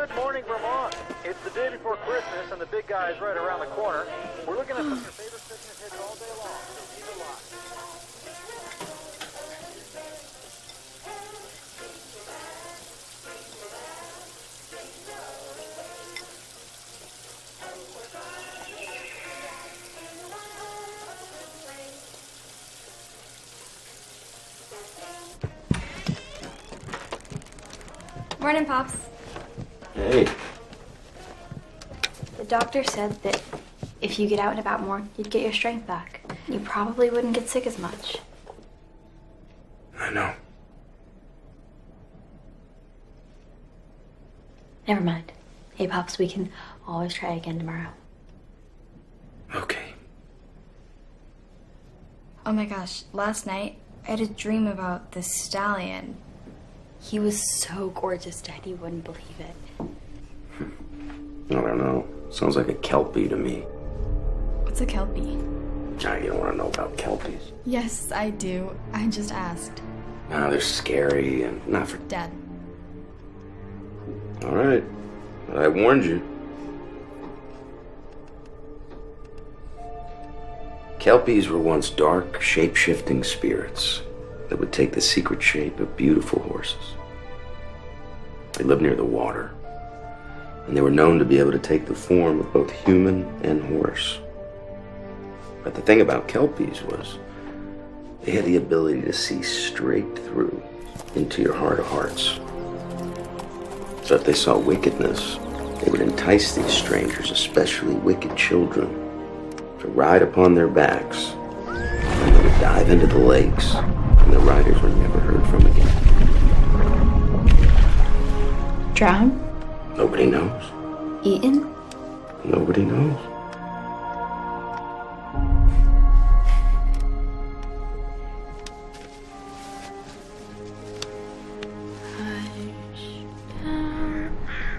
Good morning, Vermont. It's the day before Christmas, and the big guy is right around the corner. We're looking at some of your favorite Christmas hits all day long, so keep it locked. Morning, Pops. Hey. The doctor said that if you get out and about more, you'd get your strength back. You probably wouldn't get sick as much. I know. Never mind. Hey, Pops, we can always try again tomorrow. Okay. Oh my gosh, last night I had a dream about this Stallion. He was so gorgeous, Dad, you wouldn't believe it. I don't know. Sounds like a Kelpie to me. What's a Kelpie? You don't want to know about Kelpies. Yes, I do. I just asked. No, they're scary and not for... Dad. All right. But I warned you. Kelpies were once dark, shape-shifting spirits that would take the secret shape of beautiful horses. They lived near the water, and they were known to be able to take the form of both human and horse. But the thing about Kelpies was they had the ability to see straight through into your heart of hearts. So if they saw wickedness, they would entice these strangers, especially wicked children, to ride upon their backs, and they would dive into the lakes, and the riders were never heard from again. Drown? Nobody knows. Eaten? Nobody knows. Hush down,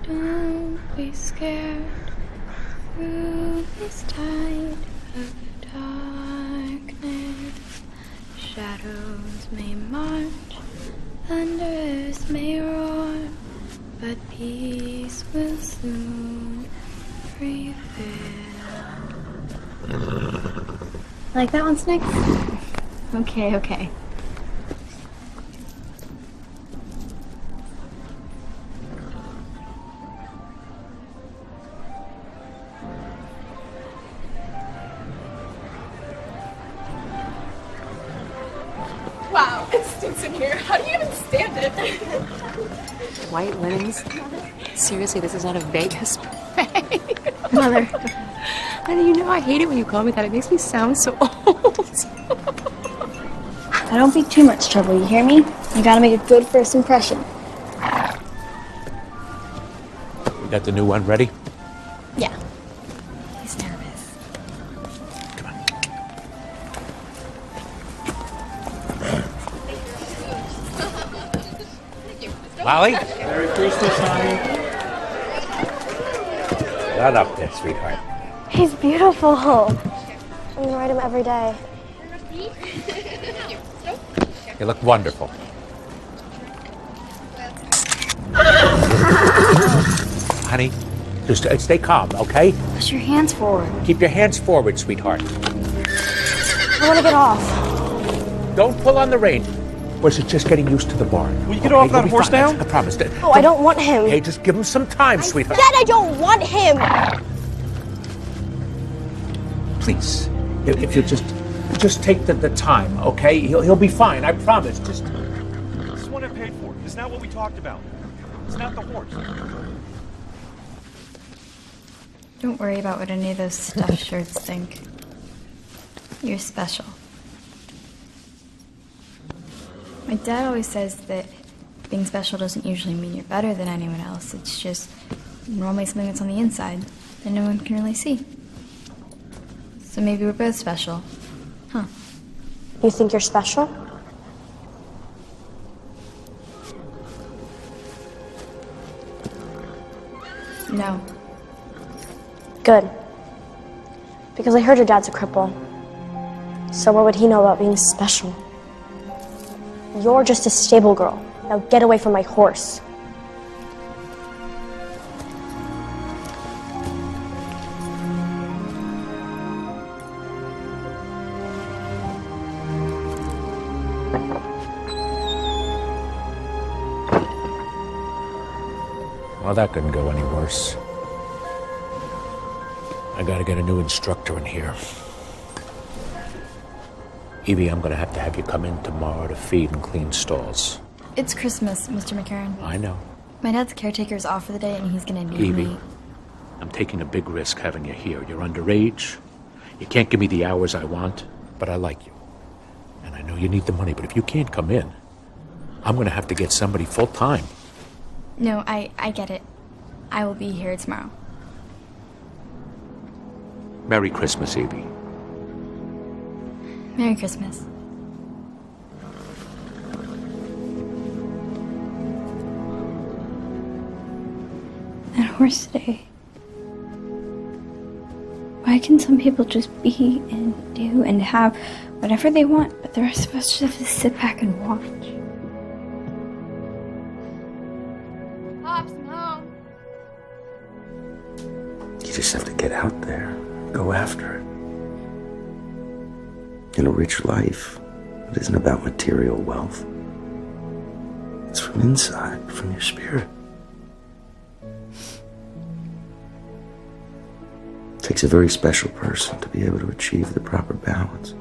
don't be scared through this tide of darkness. Shadows may march, thunders may roar, but peace will soon prevail. Like that one, Snick? Okay. Wow, it stinks in here. How do you even stand it? White linens? Seriously, this is not a Vegas parade. Mother. Honey, you know I hate it when you call me that. It makes me sound so old. I don't be too much trouble, you hear me? You gotta make a good first impression. You got the new one ready? Yeah. He's nervous. Come on. Molly? Merry Christmas, honey. Run up there, sweetheart. He's beautiful. I'm gonna ride him every day. You look wonderful. Honey, just stay calm, okay? Push your hands forward. Keep your hands forward, sweetheart. I wanna get off. Don't pull on the rein. Or is it just getting used to the barn? Will you get off that horse now? I promise. Oh, I don't want him. Hey, just give him some time, sweetheart. Said I don't want him. Please, if you just take the time, okay? He'll be fine. I promise. Just. This is what I paid for. It's not what we talked about. It's not the horse. Don't worry about what any of those stuffed shirts think. You're special. My dad always says that being special doesn't usually mean you're better than anyone else. It's just normally something that's on the inside that no one can really see. So maybe we're both special. Huh. You think you're special? No. Good. Because I heard your dad's a cripple. So what would he know about being special? You're just a stable girl. Now get away from my horse. Well, that couldn't go any worse. I gotta get a new instructor in here. Evie, I'm gonna have you come in tomorrow to feed and clean stalls. It's Christmas, Mr. McCarran. I know. My dad's caretaker's off for the day, and he's gonna need Evie, me. I'm taking a big risk having you here. You're underage. You can't give me the hours I want, but I like you. And I know you need the money, but if you can't come in, I'm gonna have to get somebody full-time. No, I get it. I will be here tomorrow. Merry Christmas, Evie. Merry Christmas. That horse day. Why can some people just be and do and have whatever they want, but the rest of us just have to sit back and watch? Pops, I'm home. You just have to get out there, go after it. In a rich life, it isn't about material wealth. It's from inside, from your spirit. It takes a very special person to be able to achieve the proper balance.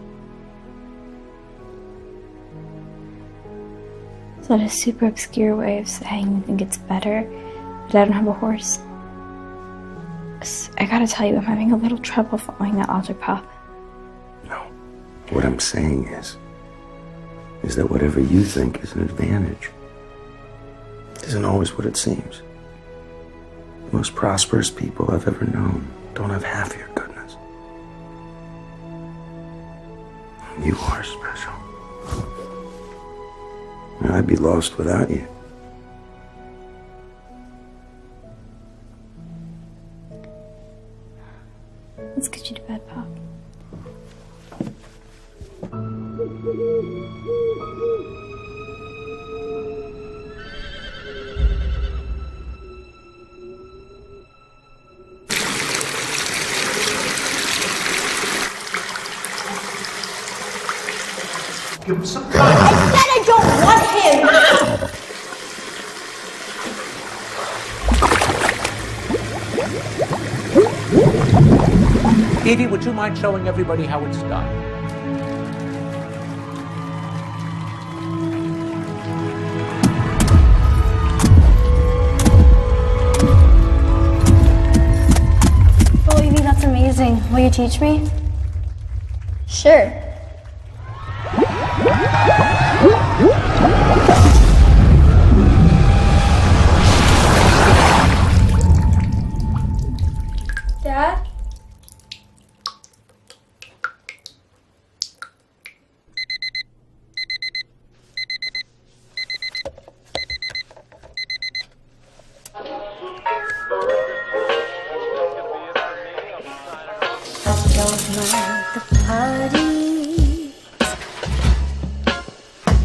Is that a super obscure way of saying you think it's better that I don't have a horse? 'Cause I gotta tell you, I'm having a little trouble following that logic, Pop. No. What I'm saying is that whatever you think is an advantage isn't always what it seems. The most prosperous people I've ever known don't have half your goodness. You are special. And I'd be lost without you. Let's get you to bed, Pop. Give him some time. I said I don't want him! Evie, would you mind showing everybody how it's done? Oh, Evie, that's amazing. Will you teach me? Sure. Dad?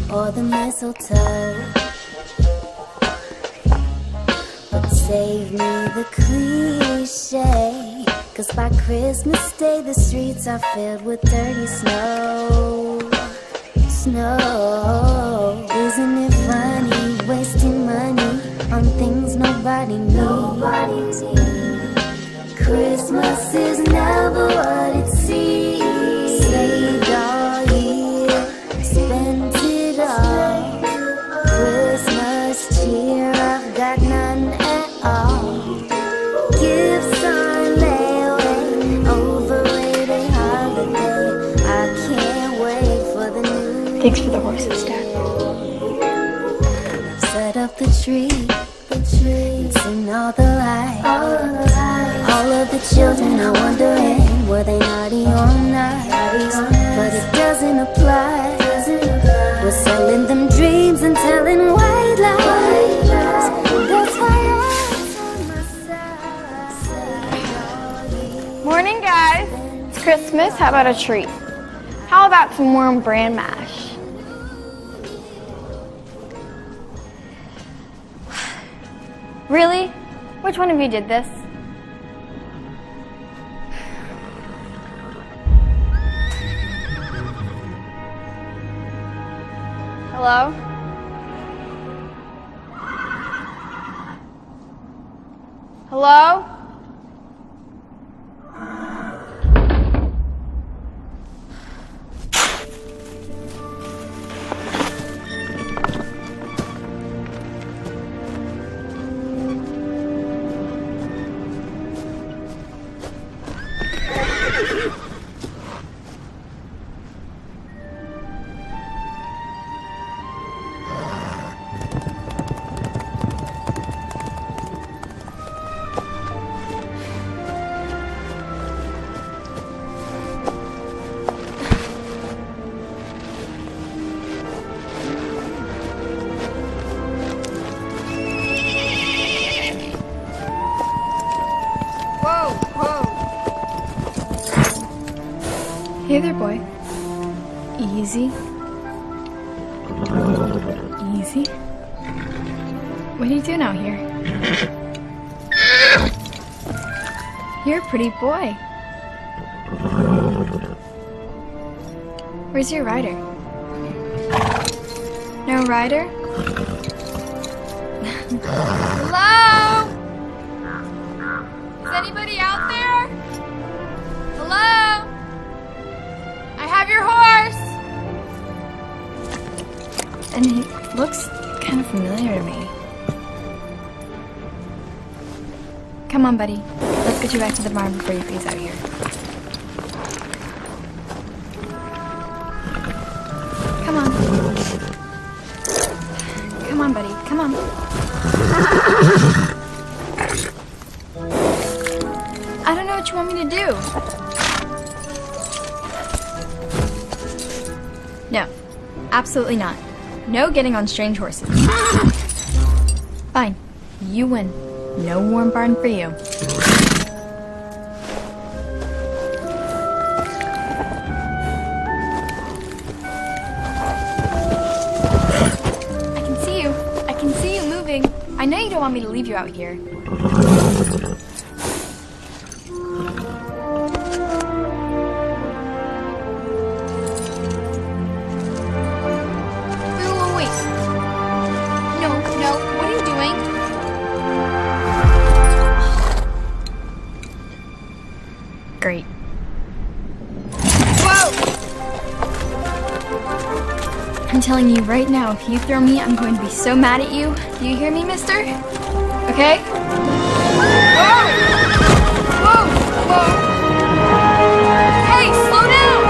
Or the mistletoe, but save me the cliche, 'cause by Christmas Day the streets are filled with dirty snow. Snow, isn't it funny, wasting money on things nobody needs. Christmas is never what it seems. Saved all year, spent it all. Christmas cheer, I've got none at all. Gifts on layaway, overrated holiday. I can't wait for the new. Thanks for the horses, Dad. Set up the tree, and seen all the lights. All of the children are wondering, were they naughty or not? But it doesn't apply. We're selling them dreams and telling white lies. That's why I'm on my side. Morning, guys. It's Christmas. How about a treat? How about some warm bran mash? Really? Which one of you did this? Hello? Hello? Hey there, boy. Easy. Easy. What are you doing out here? You're a pretty boy. Where's your rider? No rider? Hello? Is anybody out there? Hello? I have your horse! And he looks kind of familiar to me. Come on, buddy. Let's get you back to the barn before you freeze out here. Come on. Come on, buddy. Come on. I don't know what you want me to do. No, absolutely not. No getting on strange horses. Fine, you win. No warm barn for you. I can see you. I can see you moving. I know you don't want me to leave you out here. Great. Whoa! I'm telling you right now, if you throw me, I'm going to be so mad at you. Do you hear me, mister? Okay? Whoa! Whoa! Whoa! Hey, slow down!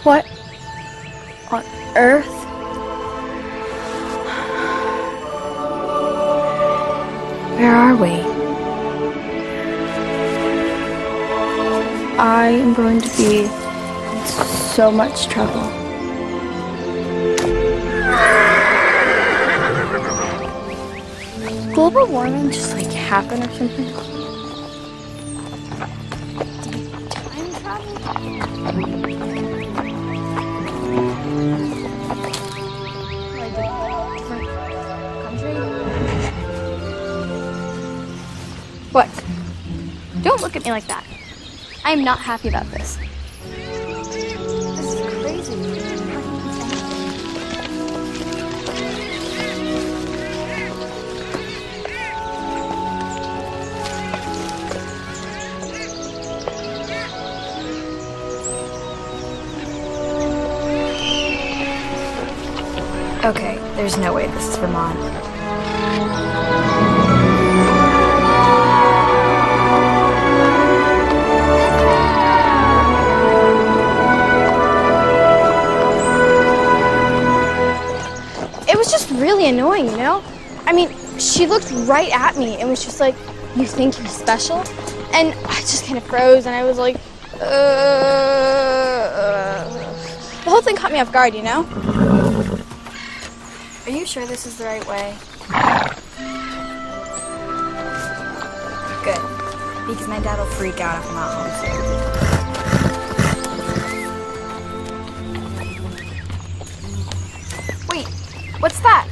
What on earth? Where are we? I am going to be in so much trouble. Global warming just like happen or something? Time travel? What? Don't look at me like that. I am not happy about this. This is Okay, there's no way this is Vermont. It was just really annoying, you know? I mean, she looked right at me and was just like, "You think you're special?" And I just kind of froze and I was like, The whole thing caught me off guard, you know? Are you sure this is the right way? Good. Because my dad will freak out if I'm not home soon. Wait, what's that?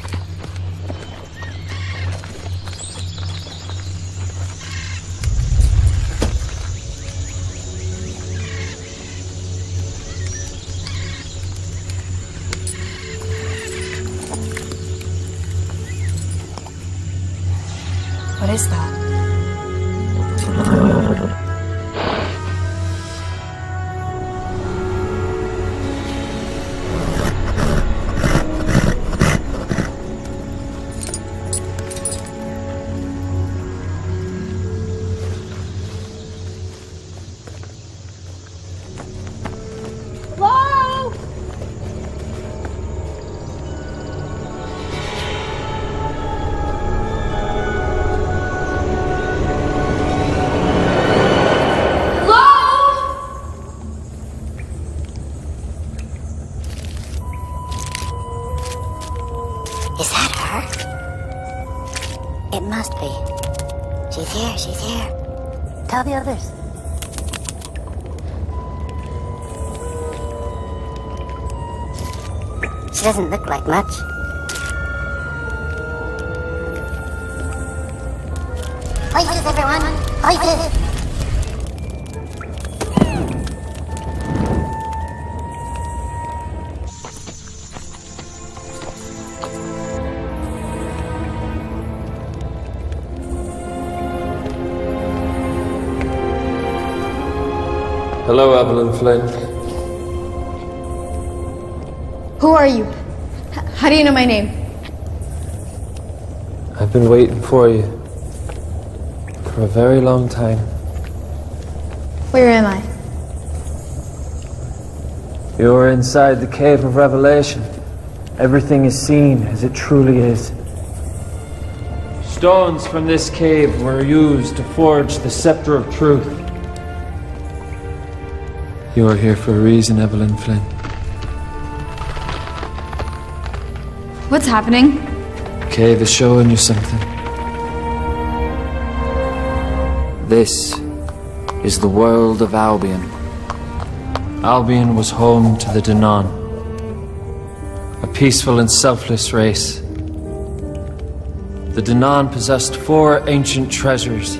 What is that? Hello? Is that her? It must be. She's here, she's here. Tell the others. She doesn't look like much. Voices, everyone! Voices! Hello, Evelyn Flynn. Who are you? How do you know my name? I've been waiting for you for a very long time. Where am I? You're inside the Cave of Revelation. Everything is seen as it truly is. Stones from this cave were used to forge the Scepter of Truth. You are here for a reason, Evelyn Flynn. What's happening? The cave is showing you something. This is the world of Albion. Albion was home to the Danann, a peaceful and selfless race. The Danann possessed 4 ancient treasures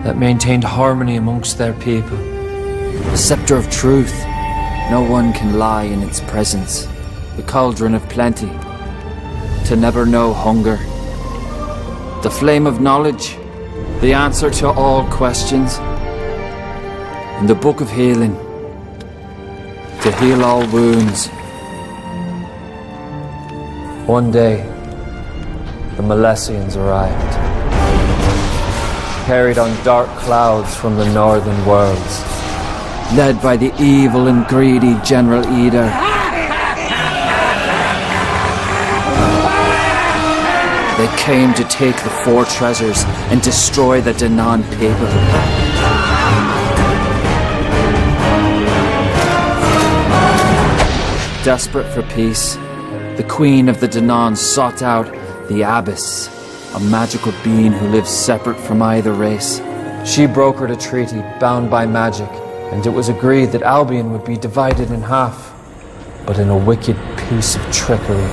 that maintained harmony amongst their people. The Scepter of Truth. No one can lie in its presence. The Cauldron of Plenty. To never know hunger. The Flame of Knowledge. The answer to all questions. And the Book of Healing. To heal all wounds. One day, the Milesians arrived. Carried on dark clouds from the northern worlds. Led by the evil and greedy General Eater. They came to take the 4 treasures and destroy the Danann people. Desperate for peace, the Queen of the Danann sought out the Abyss, a magical being who lives separate from either race. She brokered a treaty bound by magic, and it was agreed that Albion would be divided in half, but in a wicked piece of trickery.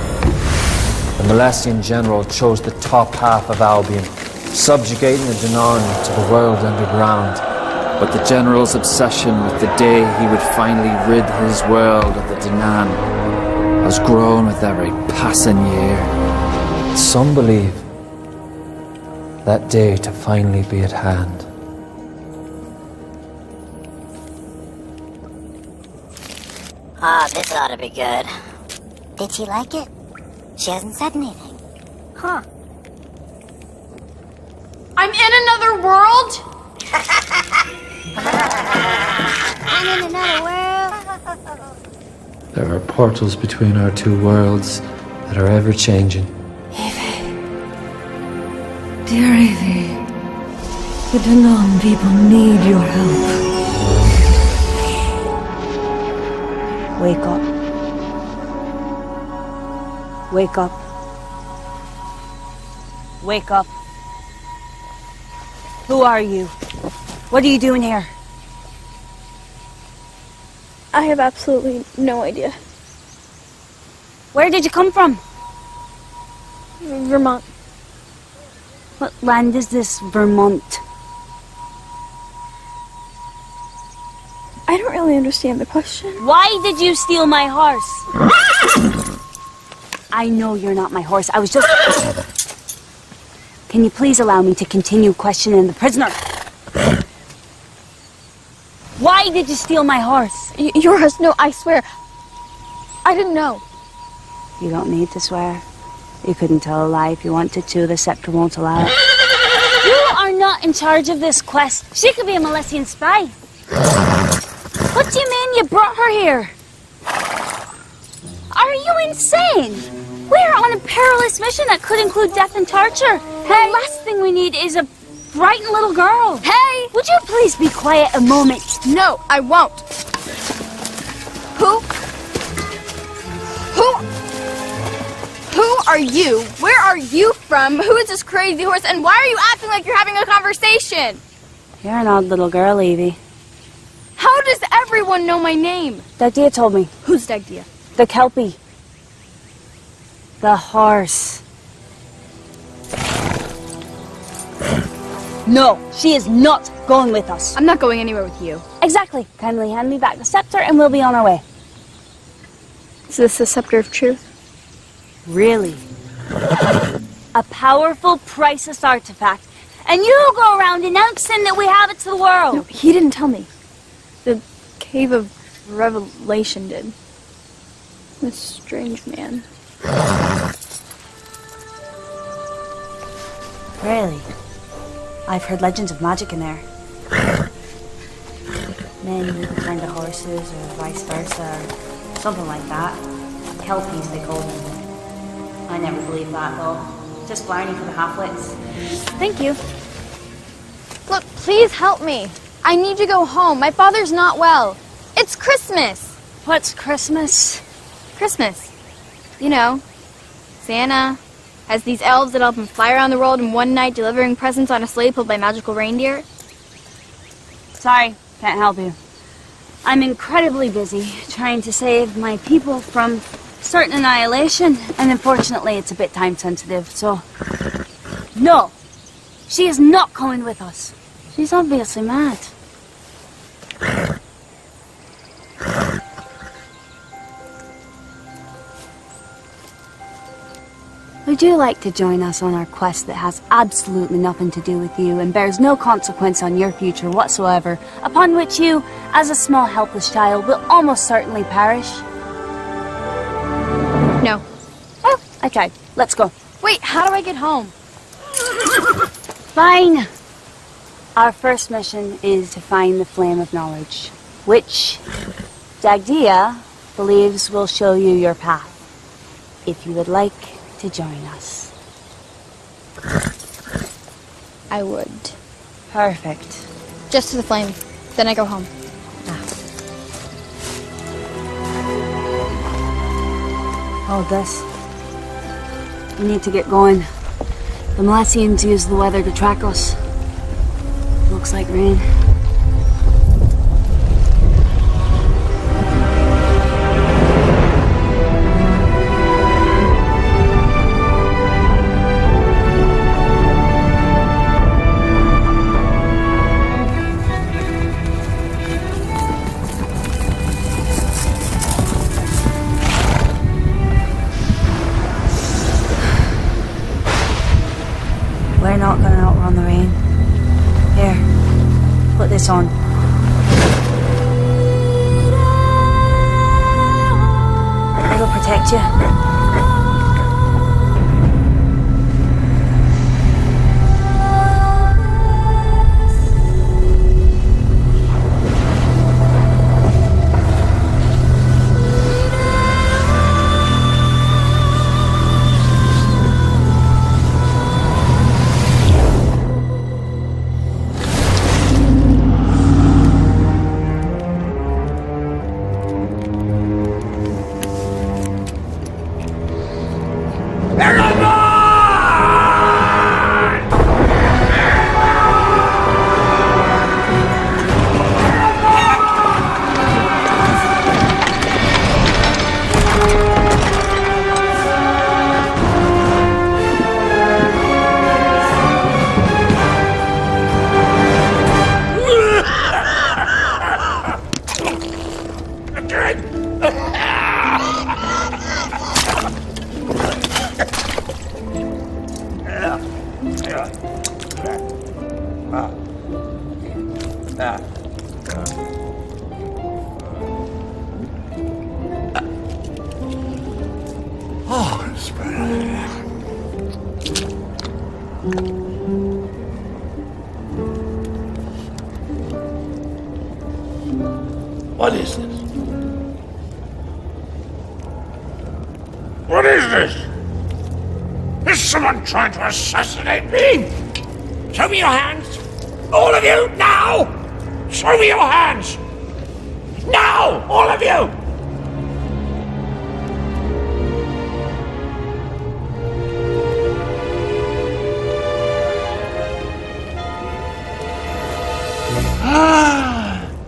The Milesian general chose the top half of Albion, subjugating the Danann to the world underground. But the general's obsession with the day he would finally rid his world of the Danann has grown with every passing year. Some believe that day to finally be at hand. Ah, this ought to be good. Did she like it? She hasn't said anything. Huh. I'm in another world? I'm in another world. There are portals between our two worlds that are ever changing. Dear Evie, the Danon people need your help. Wake up. Wake up. Wake up. Who are you? What are you doing here? I have absolutely no idea. Where did you come from? Vermont. What land is this, Vermont? I don't really understand the question. Why did you steal my horse? I know you're not my horse. I was just... Can you please allow me to continue questioning the prisoner? Why did you steal my horse? Your horse? No, I swear. I didn't know. You don't need to swear. You couldn't tell a lie if you wanted to. The scepter won't allow it. You are not in charge of this quest. She could be a Milesian spy. What do you mean you brought her here? Are you insane? We're on a perilous mission that could include death and torture. Hey. The last thing we need is a frightened little girl. Hey! Would you please be quiet a moment? No, I won't. Who are you? Where are you from? Who is this crazy horse? And why are you acting like you're having a conversation? You're an odd little girl, Evie. How does everyone know my name? Dagdia told me. Who's Dagdia? The Kelpie. The horse. No, she is not going with us. I'm not going anywhere with you. Exactly. Kindly hand me back the scepter and we'll be on our way. Is this the scepter of truth? Really? A powerful, priceless artifact. And you go around announcing that we have it to the world. No, he didn't tell me. The Cave of Revelation did. This strange man. Really? I've heard legends of magic in there. Men who can find the horses, or vice versa, or something like that. Kelpies, they call them. I never believed that, though. Just Barney for the half-wits. Thank you. Look, please help me. I need to go home. My father's not well. It's Christmas. What's Christmas? Christmas. You know, Santa has these elves that help him fly around the world in one night delivering presents on a sleigh pulled by magical reindeer. Sorry, can't help you. I'm incredibly busy trying to save my people from certain annihilation, and unfortunately it's a bit time sensitive, so... No! She is not coming with us. She's obviously mad. Would you like to join us on our quest that has absolutely nothing to do with you and bears no consequence on your future whatsoever, upon which you, as a small helpless child, will almost certainly perish? No. Oh, I tried. Let's go. Wait, how do I get home? Fine. Our first mission is to find the Flame of Knowledge, which Dagdia believes will show you your path, if you would like to join us. I would. Perfect. Just to the flame. Then I go home. Hold this. We need to get going. The Milesians use the weather to track us. Looks like rain. We're not gonna outrun the rain. Here, put this on. It'll protect you. What is this? Is someone trying to assassinate me? Show me your hands! All of you, now! Show me your hands! Now! All of you!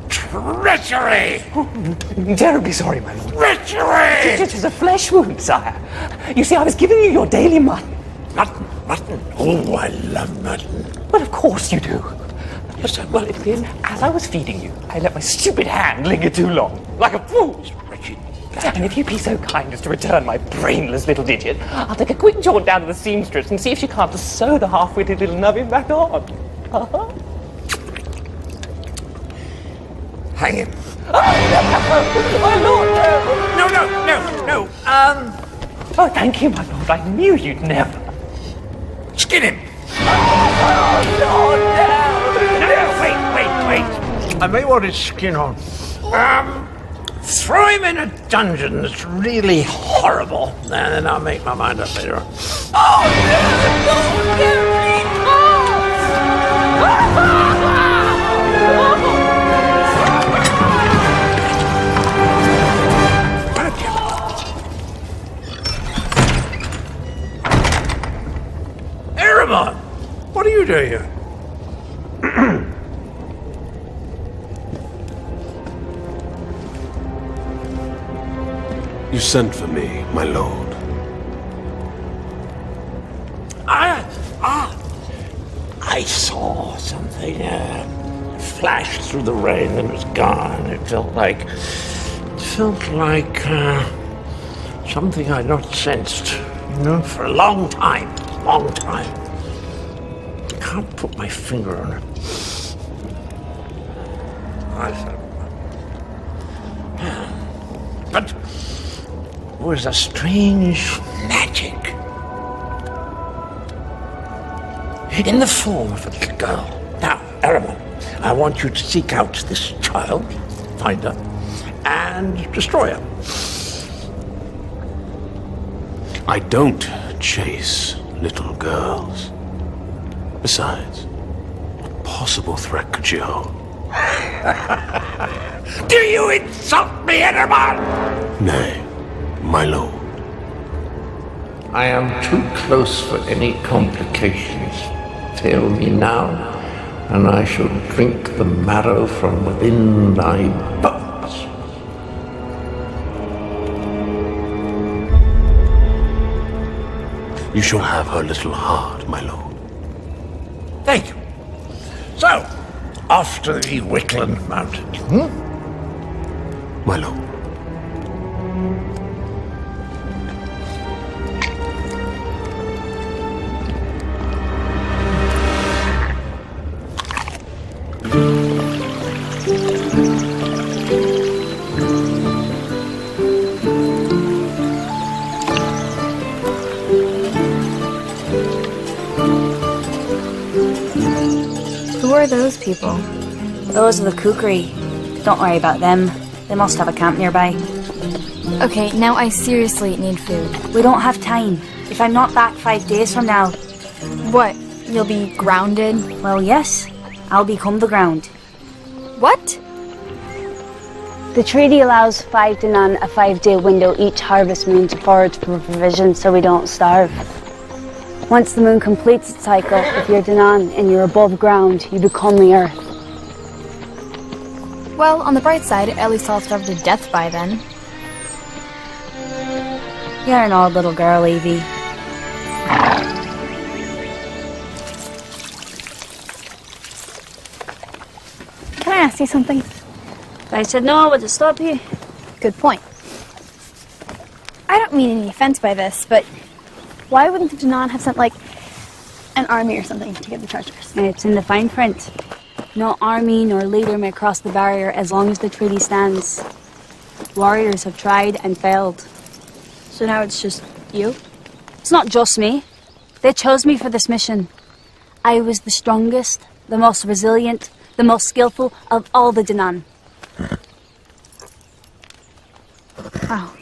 Treachery! I'm terribly sorry, my lord. Treachery! It is a flesh wound, sire. You see, I was giving you your daily mutton. Mutton? Oh, I love mutton. Well, of course you do. Well, then, as I was feeding you, I let my stupid hand linger too long, like a fool. And if you'd be so kind as to return my brainless little digit, I'll take a quick jaunt down to the seamstress and see if she can't sew the half-witted little nubbin back on. Hang him. Oh, my lord, No. Oh, thank you, my lord. I knew you'd never. Skin him. Oh, Lord, no! Wait. I may want his skin on. Throw him in a dungeon that's really horrible, and then I'll make my mind up later. Oh, no, please, Erebon, what are you doing here? You sent for me, my lord. I saw something flash through the rain and it was gone. It felt like something I'd not sensed, for a long time. I can't put my finger on it. But there was a strange magic in the form of a little girl. Now, Erebon, I want you to seek out this child, find her, and destroy her. I don't chase little girls. Besides, what possible threat could she hold? Do you insult me, Erebon? Nay, my lord. I am too close for any complications. Tell me now, and I shall drink the marrow from within thy bones. You shall have her little heart, my lord. Thank you. So, off to the Wickland Mountains, My lord. Who are those people? Those are the kukri. Don't worry about them. They must have a camp nearby. Okay, now I seriously need food. We don't have time. If I'm not back 5 days from now... What? You'll be grounded? Well, yes. I'll become the ground. What? The treaty allows 5 Danan a 5-day window each harvest moon to forage for provisions so we don't starve. Once the moon completes its cycle, if you're Danan and you're above ground, you become the earth. Well, on the bright side, at least I'll starve to death by then. You're an odd little girl, Evie. Can I ask you something? If I said no, would it stop you? Good point. I don't mean any offense by this, but why wouldn't the Danan have sent, like, an army or something to get the treasures? It's in the fine print. No army nor leader may cross the barrier as long as the treaty stands. Warriors have tried and failed. So now it's just you? It's not just me. They chose me for this mission. I was the strongest, the most resilient, the most skillful of all the Danan. Wow,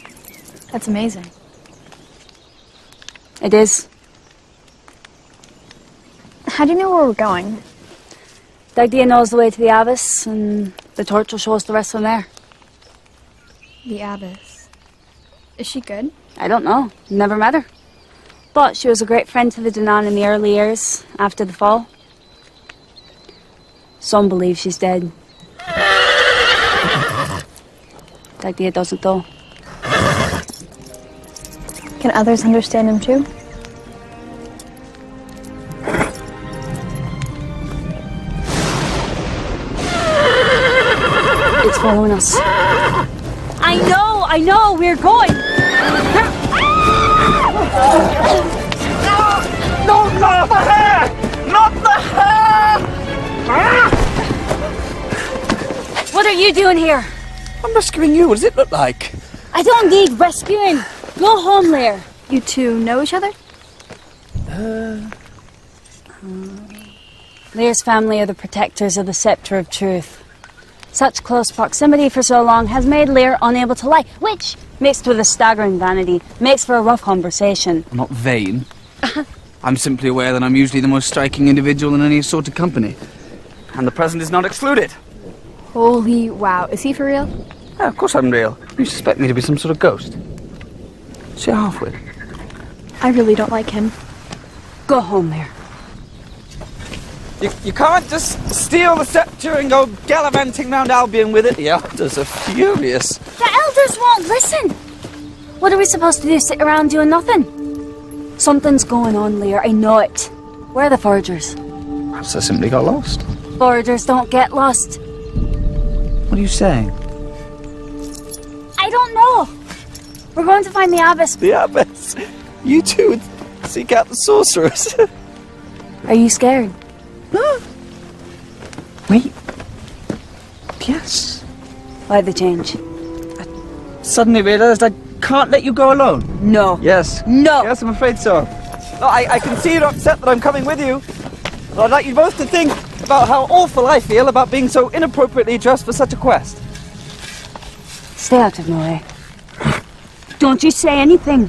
that's amazing. It is. How do you know where we're going? Dagdia knows the way to the Abyss, and the torch will show us the rest from there. The Abyss. Is she good? I don't know. Never met her. But she was a great friend to the Danan in the early years, after the fall. Some believe she's dead. Dagdia doesn't, though. Can others understand him too? It's following us. I know, we're going. No, not the hair! Not the hair! What are you doing here? I'm rescuing you. What does it look like? I don't need rescuing. Go home, Lear. You two know each other? Lear's family are the protectors of the Scepter of Truth. Such close proximity for so long has made Lear unable to lie, which, mixed with a staggering vanity, makes for a rough conversation. I'm not vain. I'm simply aware that I'm usually the most striking individual in any sort of company. And the present is not excluded. Holy wow. Is he for real? Yeah, of course I'm real. You suspect me to be some sort of ghost? See you halfway. I really don't like him. Go home, Lear. You can't just steal the scepter and go gallivanting round Albion with it. The elders are furious. The elders won't listen. What are we supposed to do, sit around doing nothing? Something's going on, Lear, I know it. Where are the foragers? Perhaps I simply got lost. Foragers don't get lost. What are you saying? I don't know. We're going to find the Abyss. The Abyss? You two would seek out the sorcerers. Are you scared? Wait. Yes. Why the change? I suddenly realised I can't let you go alone. No. Yes. No. Yes, I'm afraid so. No, I can see you're upset that I'm coming with you. But I'd like you both to think about how awful I feel about being so inappropriately dressed for such a quest. Stay out of my way. Don't you say anything.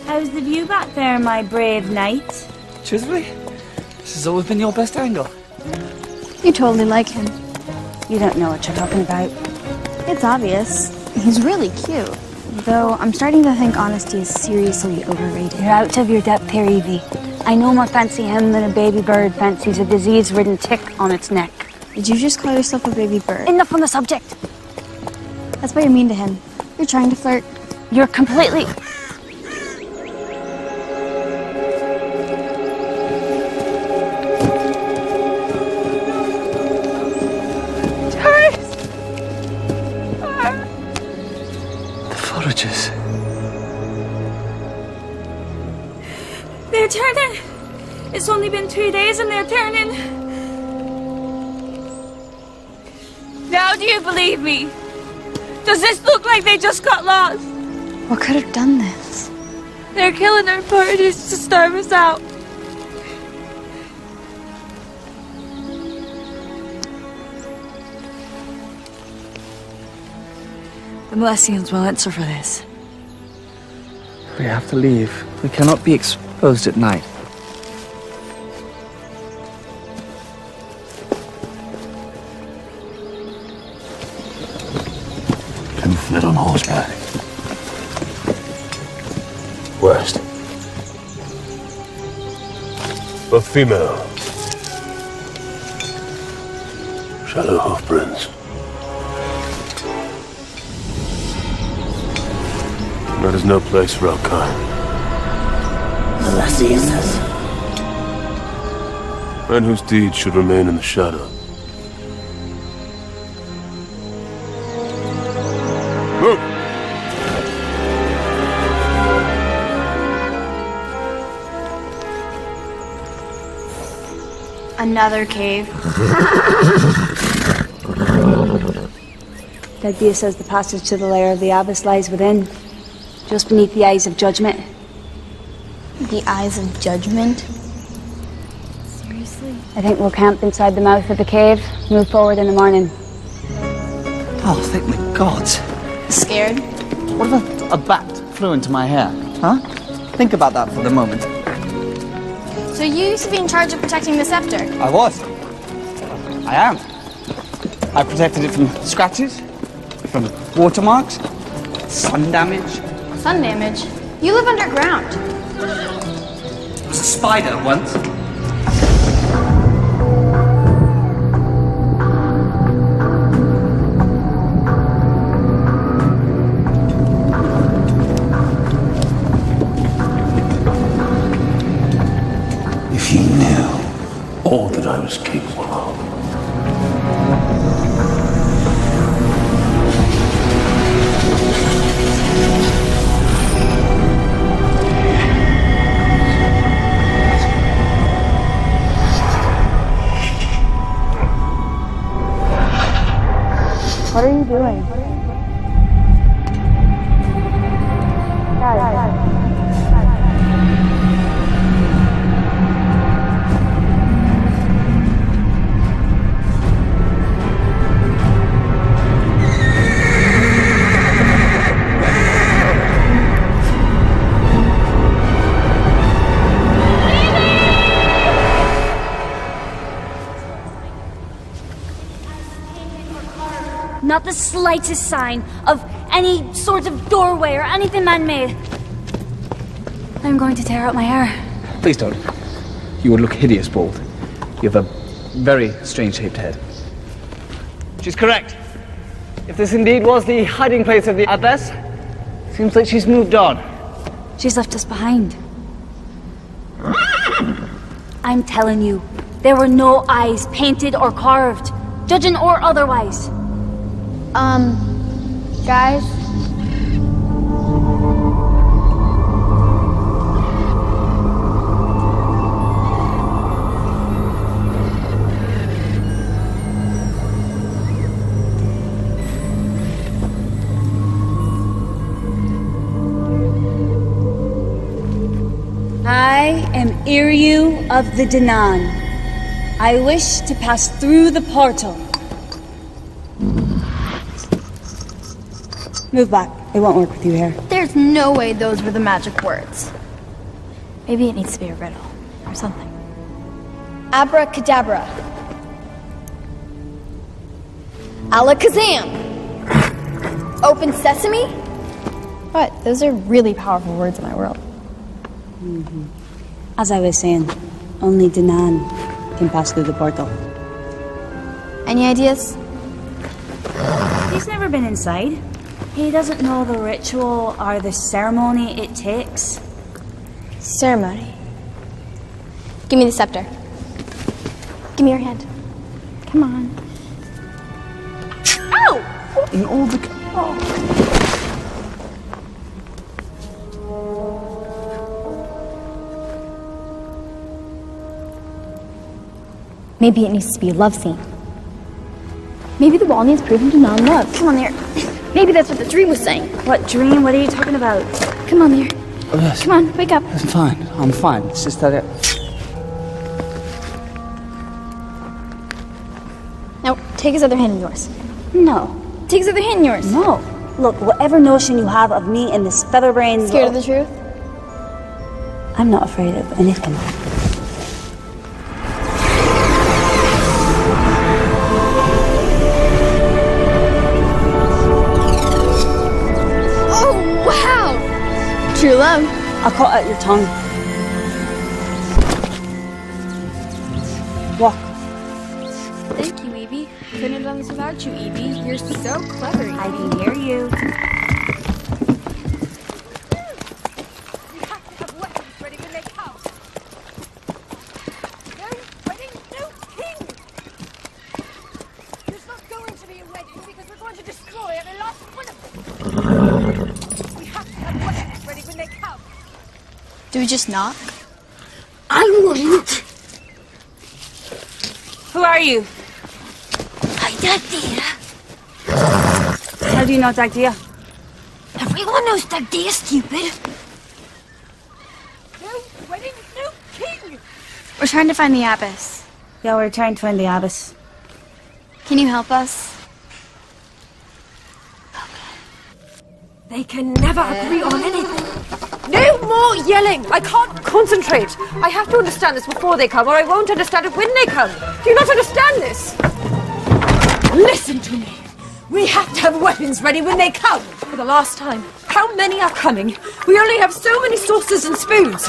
How's the view back there, my brave knight? Truthfully, this has always been your best angle. You totally like him. You don't know what you're talking about. It's obvious. He's really cute. Though I'm starting to think honesty is seriously overrated. You're out of your depth here, Evie. I no more fancy him than a baby bird fancies a disease-ridden tick on its neck. Did you just call yourself a baby bird? Enough on the subject. That's why you're mean to him. You're trying to flirt. You're completely... Foragers. They're turning. It's only been 2 days and they're turning. Now do you believe me? Does this look like they just got lost? What could have done this? They're killing our parties to starve us out. The Molessians will answer for this. We have to leave. We cannot be exposed at night. Can flit on horseback. West. Both female. Shallow hoofprints. That is no place for our kind. Molessians. Men whose deeds should remain in the shadow. Move! Another cave. Dagdia says the passage to the lair of the Abyss lies within, just beneath the eyes of judgment. The eyes of judgment? Seriously? I think we'll camp inside the mouth of the cave, move forward in the morning. Oh, thank the gods. Scared? What about a bat? flew into my hair? Huh? Think about that for the moment. So you used to be in charge of protecting the scepter? I was. I am. I protected it from scratches, from watermarks, sun damage. Sun damage? You live underground. It was a spider once. If you knew all that I was capable of. What are you doing? Not the slightest sign of any sort of doorway or anything man-made. I'm going to tear out my hair. Please don't. You would look hideous bald. You have a very strange-shaped head. She's correct. If this indeed was the hiding place of the Abbess, seems like she's moved on. She's left us behind. I'm telling you, there were no eyes painted or carved, judging or otherwise. Guys? I am Iryu of the Danan. I wish to pass through the portal. Move back. It won't work with you here. There's no way those were the magic words. Maybe it needs to be a riddle or something. Abracadabra. Alakazam. Open sesame? What? Those are really powerful words in my world. As I was saying, only Danan can pass through the portal. Any ideas? He's never been inside. He doesn't know the ritual or the ceremony it takes. Ceremony. Give me the scepter. Give me your hand. Come on. Ow! In all the... Maybe it needs to be a love scene. Maybe the wall needs proving to non-love. Come on there. Maybe that's what the dream was saying. What dream? What are you talking about? Come on there. Oh, yes. Come on, wake up. I'm fine. I'm fine. It's just that Now, take his other hand in yours. No. Take his other hand in yours. No. Look, whatever notion you have of me and this featherbrain... Scared of the truth? I'm not afraid of anything. True love. I'll cut out your tongue. Walk. Thank you, Evie. Couldn't have done this without you, Evie. You're so clever, Evie. I can hear you. Do we just knock? I wouldn't. Who are you? I'm Dagdia. How do you know Dagdia? Everyone knows Dagdia, stupid. No wedding, no king! We're trying to find the Abbess. Yeah, we're trying to find the Abbess. Can you help us? They can never agree on anything. No more yelling! I can't concentrate. I have to understand this before they come, or I won't understand it when they come. Do you not understand this? Listen to me. We have to have weapons ready when they come. For the last time, how many are coming? We only have so many saucers and spoons.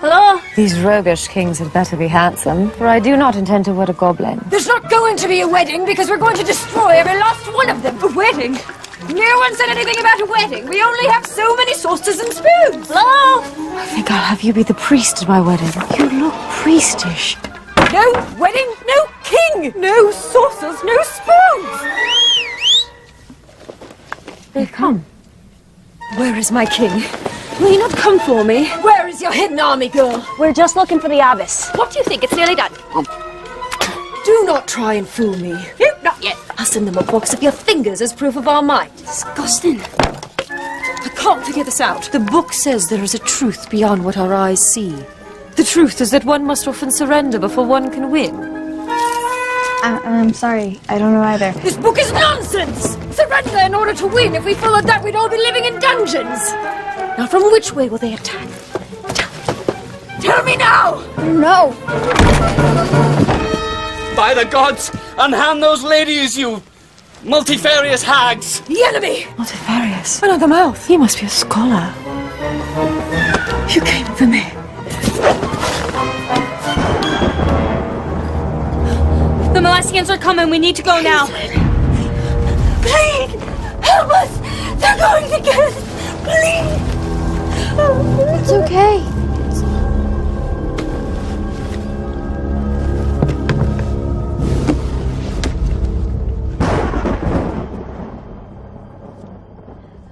Hello? These roguish kings had better be handsome, for I do not intend to wed a goblin. There's not going to be a wedding because we're going to destroy every last one of them. A wedding? No one said anything about a wedding. We only have so many saucers and spoons. Hello? I think I'll have you be the priest at my wedding. You look priestish. No wedding, no king, no saucers, no spoons. They come. Where is my king? Will you not come for me? Where is your hidden army, girl? We're just looking for the abbess. What do you think? It's nearly done. Do not try and fool me. No, not yet. I'll send them a box of your fingers as proof of our might. Disgusting. I can't figure this out. The book says there is a truth beyond what our eyes see. The truth is that one must often surrender before one can win. I'm sorry. I don't know either. This book is nonsense! Surrender in order to win. If we followed that, we'd all be living in dungeons. Now, from which way will they attack? Tell me now! No! By the gods, unhand those ladies, you multifarious hags! The enemy! Multifarious? Another mouth. He must be a scholar. You came for me. The Molessians are coming. We need to go now. Please! Help us! They're going to get us! Please! It's okay.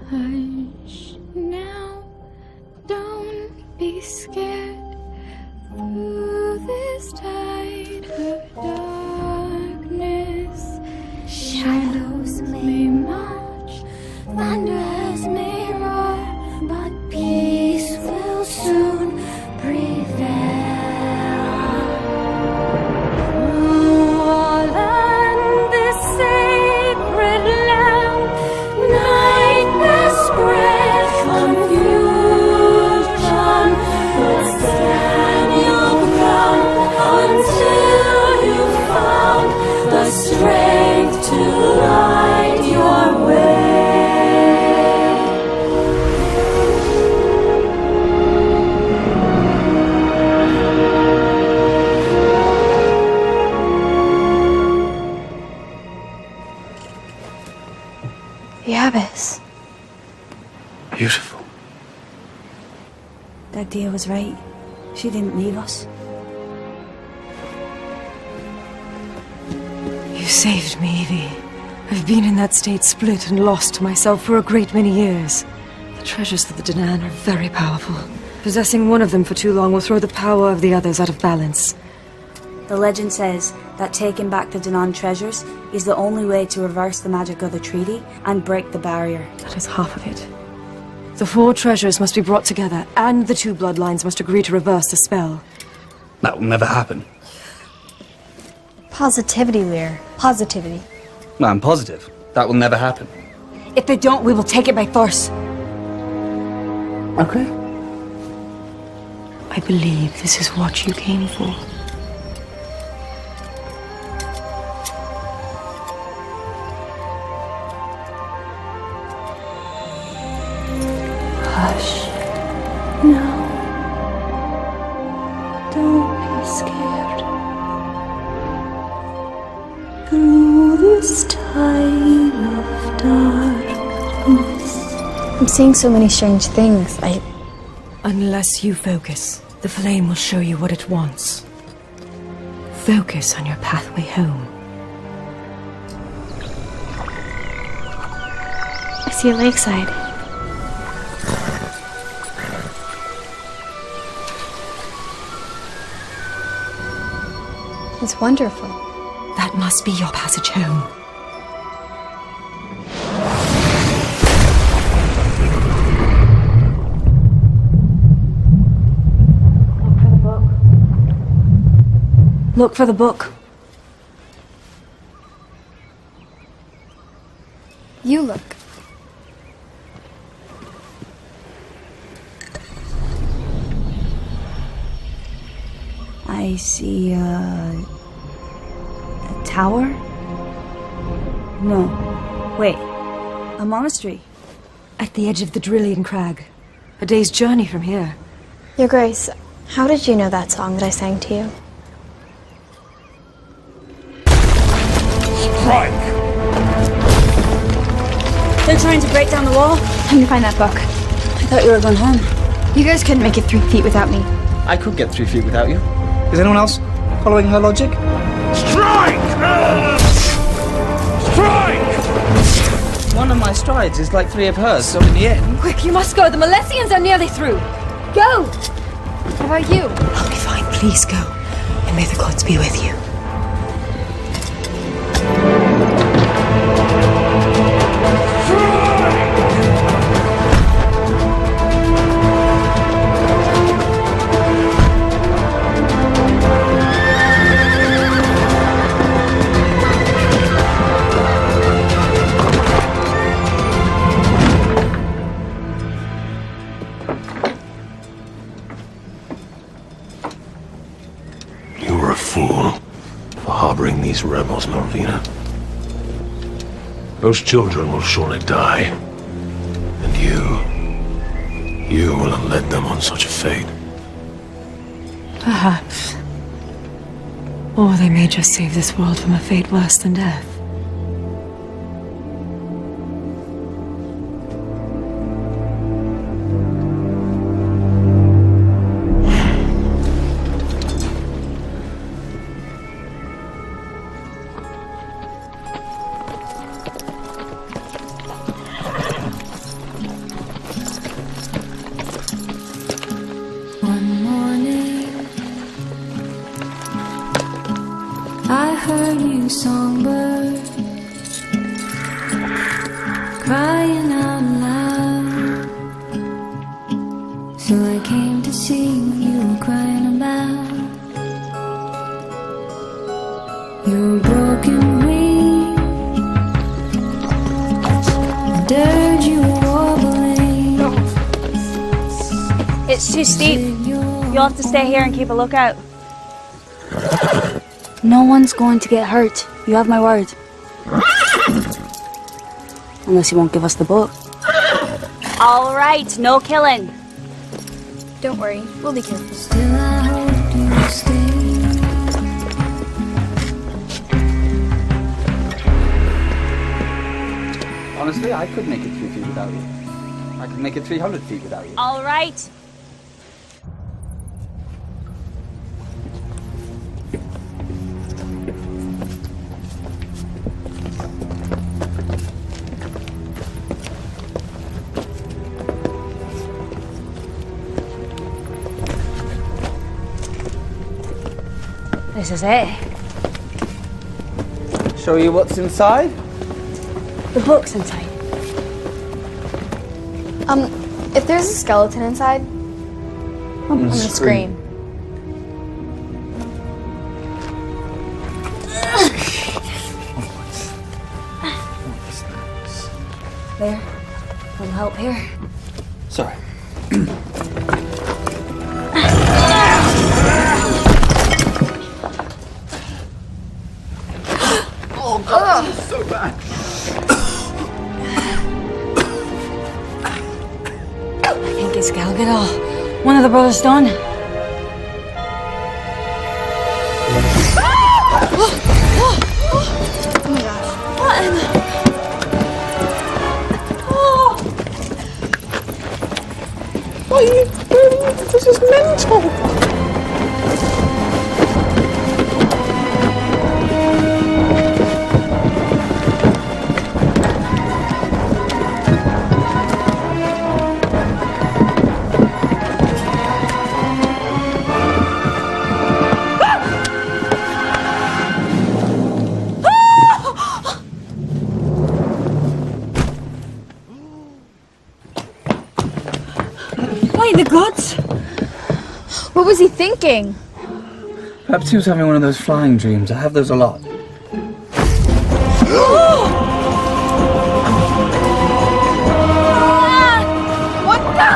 Hush now, don't be scared. Through this tide of darkness, shadows may march, thunders may roar, but peace will soon prevail. All on this sacred land, nightmare spread, confusion, but stand your ground until you found the strength to light your way. The abbess. Beautiful. That dear was right. She didn't leave us. You saved me, Evie. I've been in that state, split and lost to myself for a great many years. The treasures of the Danan are very powerful. Possessing one of them for too long will throw the power of the others out of balance. The legend says that taking back the Danan treasures is the only way to reverse the magic of the treaty and break the barrier. That is half of it. The 4 treasures must be brought together, and the 2 bloodlines must agree to reverse the spell. That will never happen. Positivity, Lear. Positivity. No, I'm positive. That will never happen. If they don't, we will take it by force. Okay. I believe this is what you came for. Hush. No. Don't be scared. Through this time of darkness. I'm seeing so many strange things. Unless you focus, the flame will show you what it wants. Focus on your pathway home. I see a lakeside. It's wonderful. That must be your passage home. Look for the book. You look. I see a tower? No. Wait. A monastery? At the edge of the Drillian Crag. A day's journey from here. Your Grace, how did you know that song that I sang to you? Strike! They're trying to break down the wall? Let me find that book. I thought you were going home. You guys couldn't make it 3 feet without me. I could get 3 feet without you. Is anyone else following her logic? Strike! Strike! One of my strides is like 3 of hers, so in the end... Quick, you must go. The Milesians are nearly through. Go! How about you? I'll be fine. Please go. And may the gods be with you. These rebels, Malvina. Those children will surely die. And you will have led them on such a fate. Perhaps. Or they may just save this world from a fate worse than death. I heard you, songbird, crying out loud. So I came to see what you were crying about. Your broken wing, I dared you wobbling. It's too steep. You'll have to stay here and keep a lookout. No one's going to get hurt. You have my word. Unless you won't give us the book. All right, no killing. Don't worry, we'll be careful. Still I hope you stay. Honestly, I could make it 3 feet without you. I could make it 300 feet without you. All right. This is it. Show you what's inside? The book's inside. If there's a skeleton inside, I'm gonna scream. There. Little help here. Sorry. Oh God, this is so bad. I think it's Galgadol. One of the brothers done. Oh my gosh. What in the... What are you doing? This is mental. By the gods! What was he thinking? Perhaps he was having one of those flying dreams. I have those a lot. What the?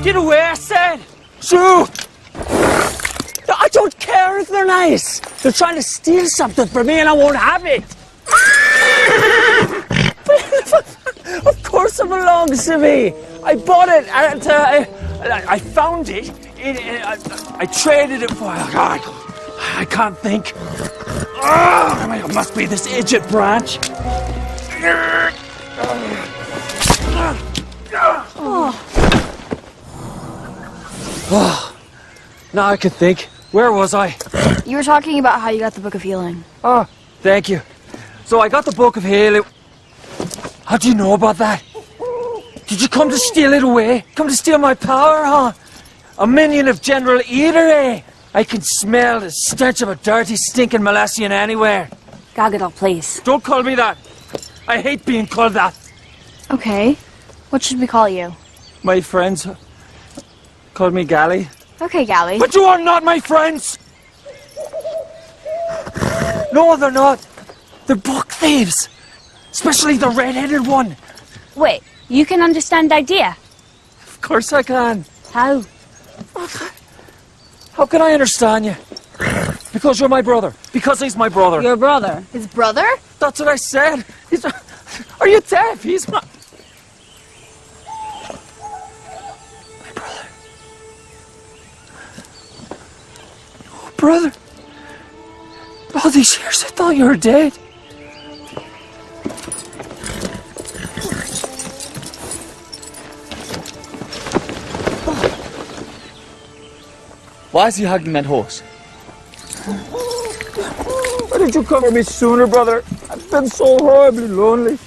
Get away, I said! Shoot! I don't care if they're nice. They're trying to steal something from me and I won't have it. Of course it belongs to me. I bought it and I found it. I traded it for... God, I can't think. Oh, it must be this idiot branch. Oh, now I can think. Where was I? You were talking about how you got the Book of Healing. Oh, thank you. So I got the Book of Healing. How do you know about that? Did you come to steal it away? Come to steal my power, huh? A minion of General Eater, eh? I can smell the stench of a dirty, stinking Malassian anywhere. Gagadol, please. Don't call me that. I hate being called that. Okay. What should we call you? My friends called me Galley. Okay, Galley. But you are not my friends! No, they're not. They're book thieves. Especially the red-headed one. Wait, you can understand idea? Of course I can. How? How can I understand you? Because you're my brother. Because he's my brother. Your brother? His brother? That's what I said. Are you deaf? He's my... Brother, all these years I thought you were dead. Why is he hugging that horse? Why didn't you cover me sooner, brother? I've been so horribly lonely.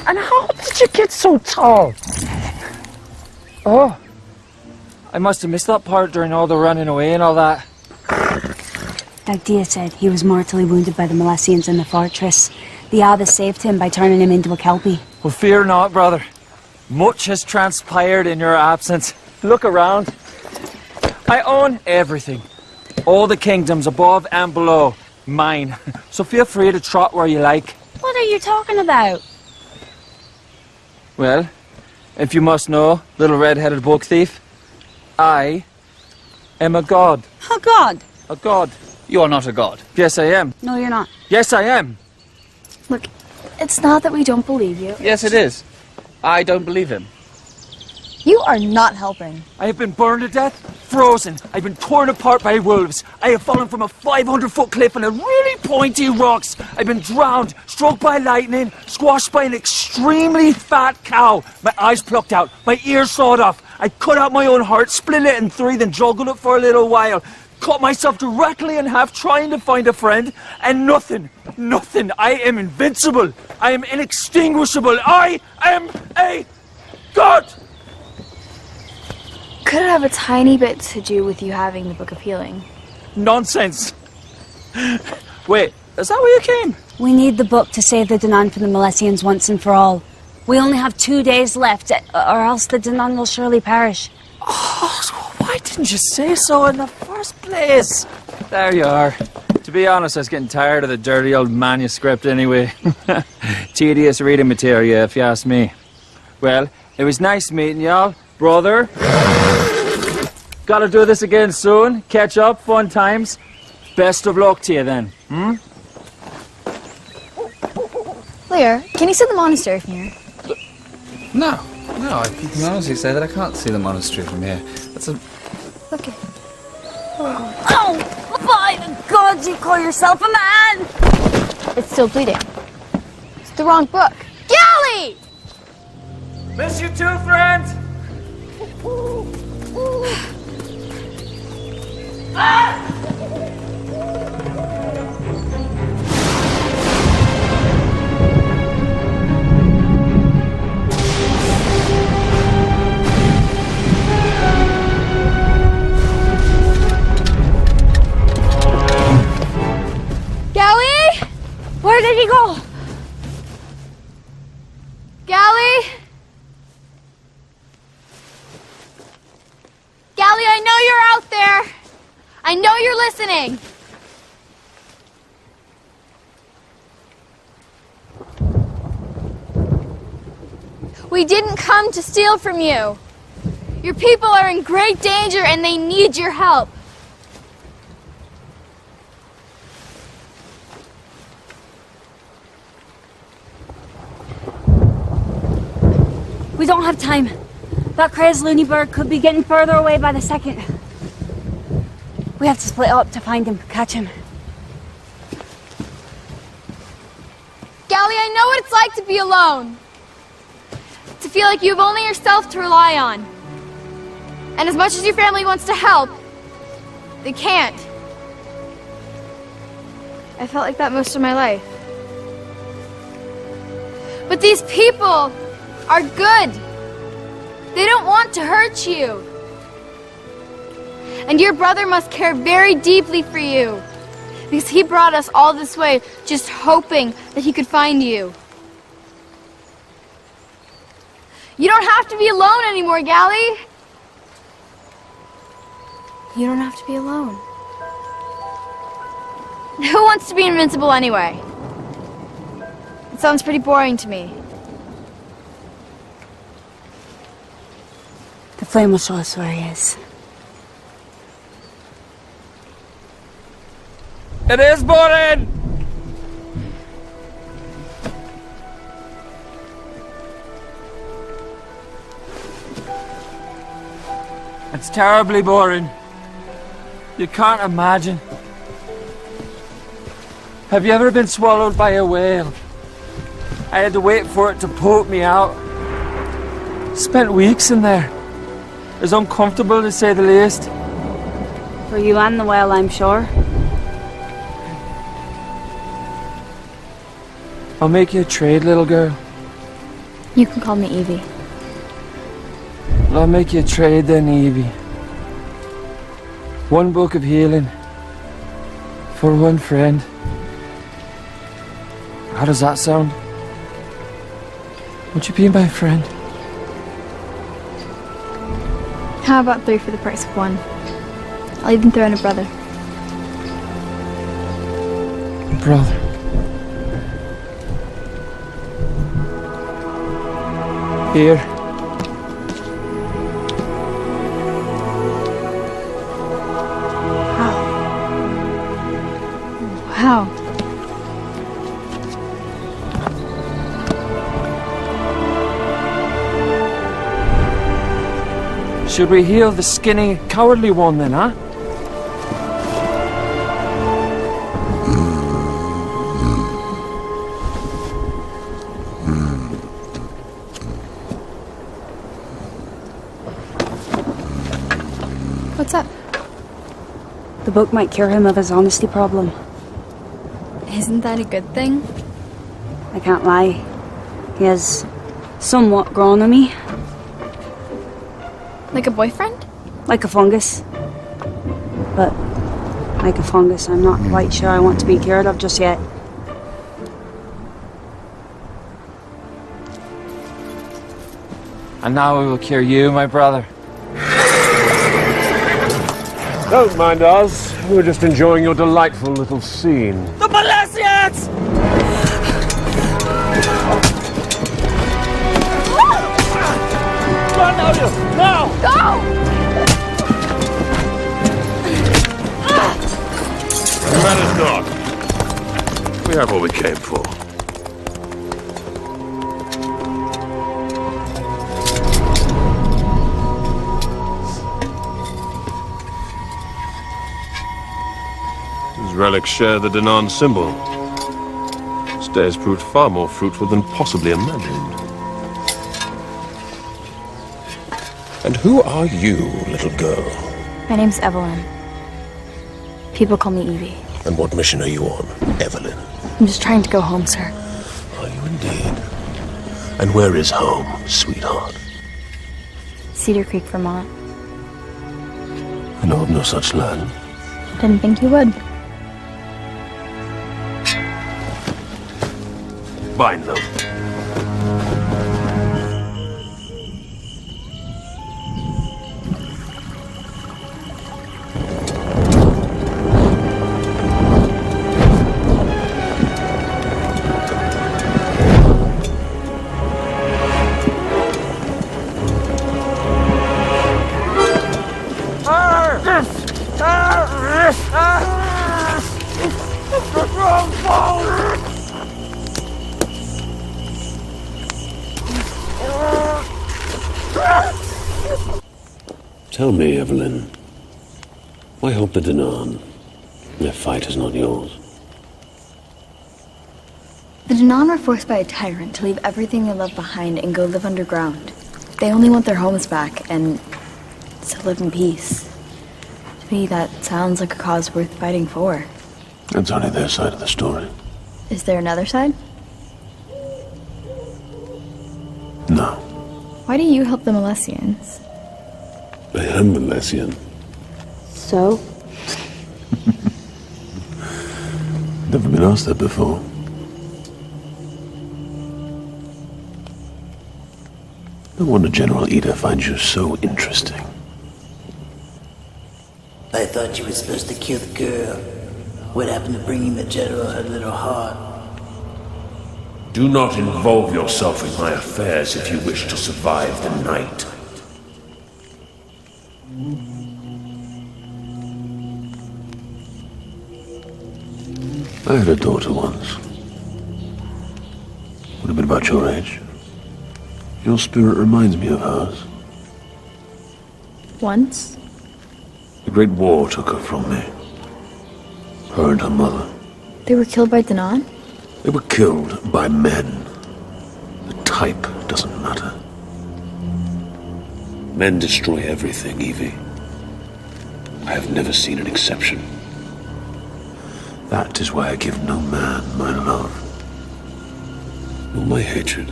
And how did you get so tall? Oh. I must have missed that part during all the running away and all that. Dagdia said he was mortally wounded by the Malassians in the fortress. The abbess saved him by turning him into a kelpie. Well, fear not, brother. Much has transpired in your absence. Look around. I own everything. All the kingdoms above and below. Mine. So feel free to trot where you like. What are you talking about? Well, if you must know, little red-headed book thief, I am a god. A god? A god. You are not a god. Yes, I am. No, you're not. Yes, I am. Look, it's not that we don't believe you. Yes, it is. I don't believe him. You are not helping. I have been burned to death, frozen. I've been torn apart by wolves. I have fallen from a 500-foot cliff on a really pointy rocks. I've been drowned, struck by lightning, squashed by an extremely fat cow. My eyes plucked out, my ears sawed off. I cut out my own heart, split it in three, then juggled it for a little while. Cut myself directly in half trying to find a friend, and nothing. I am invincible. I am inextinguishable. I am a god! Could it have a tiny bit to do with you having the Book of Healing? Nonsense. Wait, is that where you came? We need the book to save the Danan from the Malassians once and for all. We only have 2 days left, or else the Danan will surely perish. Oh, so why didn't you say so in the first place? There you are. To be honest, I was getting tired of the dirty old manuscript anyway. Tedious reading material, if you ask me. Well, it was nice meeting y'all, brother. Gotta do this again soon. Catch up, fun times. Best of luck to you then, Lear, can you see the monastery from here? No, I can honestly say that I can't see the monastery from here. That's a... Okay. Oh, by the gods, you call yourself a man! It's still bleeding. It's the wrong book. Galley! Miss you too, friends! Galley? Where did he go? Galley? Galley, I know you're out there. I know you're listening. We didn't come to steal from you. Your people are in great danger and they need your help. We don't have time. That crazed loony bird could be getting further away by the second. We have to split up to find him, catch him. Gally, I know what it's like to be alone. To feel like you have only yourself to rely on. And as much as your family wants to help, they can't. I felt like that most of my life. But these people are good. They don't want to hurt you. And your brother must care very deeply for you, because he brought us all this way just hoping that he could find you. You don't have to be alone anymore, Gally. You don't have to be alone. Who wants to be invincible anyway? It sounds pretty boring to me. The flame will show us where he is. It is boring! It's terribly boring. You can't imagine. Have you ever been swallowed by a whale? I had to wait for it to poke me out. Spent weeks in there. It was uncomfortable, to say the least. For you and the whale, I'm sure. I'll make you a trade, little girl. You can call me Evie. Well, I'll make you a trade then, Evie. 1 book of healing. For 1 friend. How does that sound? Would you be my friend? How about 3 for the price of 1? I'll even throw in a brother. Brother. Here. How? Should we heal the skinny, cowardly one then, huh? What's up? The book might cure him of his honesty problem. Isn't that a good thing? I can't lie. He has somewhat grown on me. Like a boyfriend? Like a fungus. But, like a fungus, I'm not quite sure I want to be cured of just yet. And now we will cure you, my brother. Don't mind us. We're just enjoying your delightful little scene. The Balestians! Run, Albion! Now! Go! The matter's not. We have what we came for. These relics share the Danan symbol. This day has proved far more fruitful than possibly imagined. And who are you, little girl? My name's Evelyn. People call me Evie. And what mission are you on, Evelyn? I'm just trying to go home, sir. Are you indeed? And where is home, sweetheart? Cedar Creek, Vermont. I know of no such land. Didn't think you would. Bind them. Tell me, Evelyn, why help the Danaan? Their fight is not yours. The Danaan were forced by a tyrant to leave everything they love behind and go live underground. They only want their homes back and to live in peace. To me, that sounds like a cause worth fighting for. That's only their side of the story. Is there another side? No. Why do you help the Milesians? I am Milesian. So? Never been asked that before. No wonder General Ida finds you so interesting. I thought you were supposed to kill the girl. What happened to bringing the general her little heart? Do not involve yourself in my affairs if you wish to survive the night. I had a daughter once. Would have been about your age. Your spirit reminds me of hers. Once? The Great War took her from me. Her and her mother. They were killed by Danaan? They were killed by men. The type doesn't matter. Men destroy everything, Evie. I have never seen an exception. That is why I give no man my love, nor my hatred,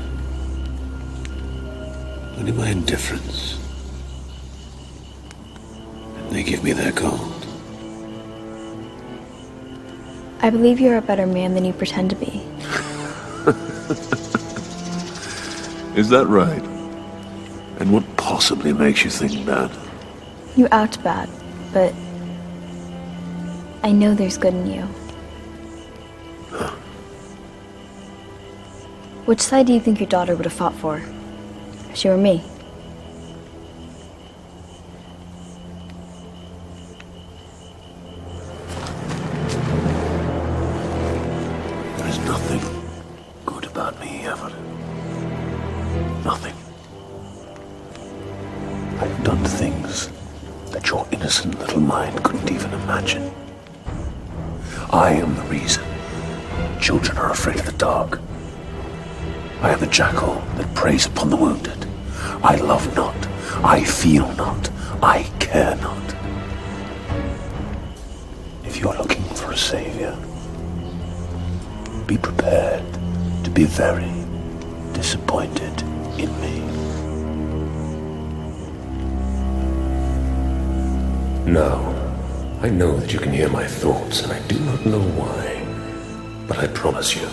only my indifference. And they give me their gold. I believe you're a better man than you pretend to be. Is that right? And what possibly makes you think that? You act bad, but I know there's good in you. Which side do you think your daughter would have fought for? If she were me? There is nothing good about me, Evelyn. Nothing. I've done things that your innocent little mind couldn't even imagine. I am the reason children are afraid of the dark. I am the jackal that preys upon the wounded. I love not, I feel not, I care not. If you're looking for a savior, be prepared to be very disappointed in me. Now, I know that you can hear my thoughts, and I do not know why, but I promise you,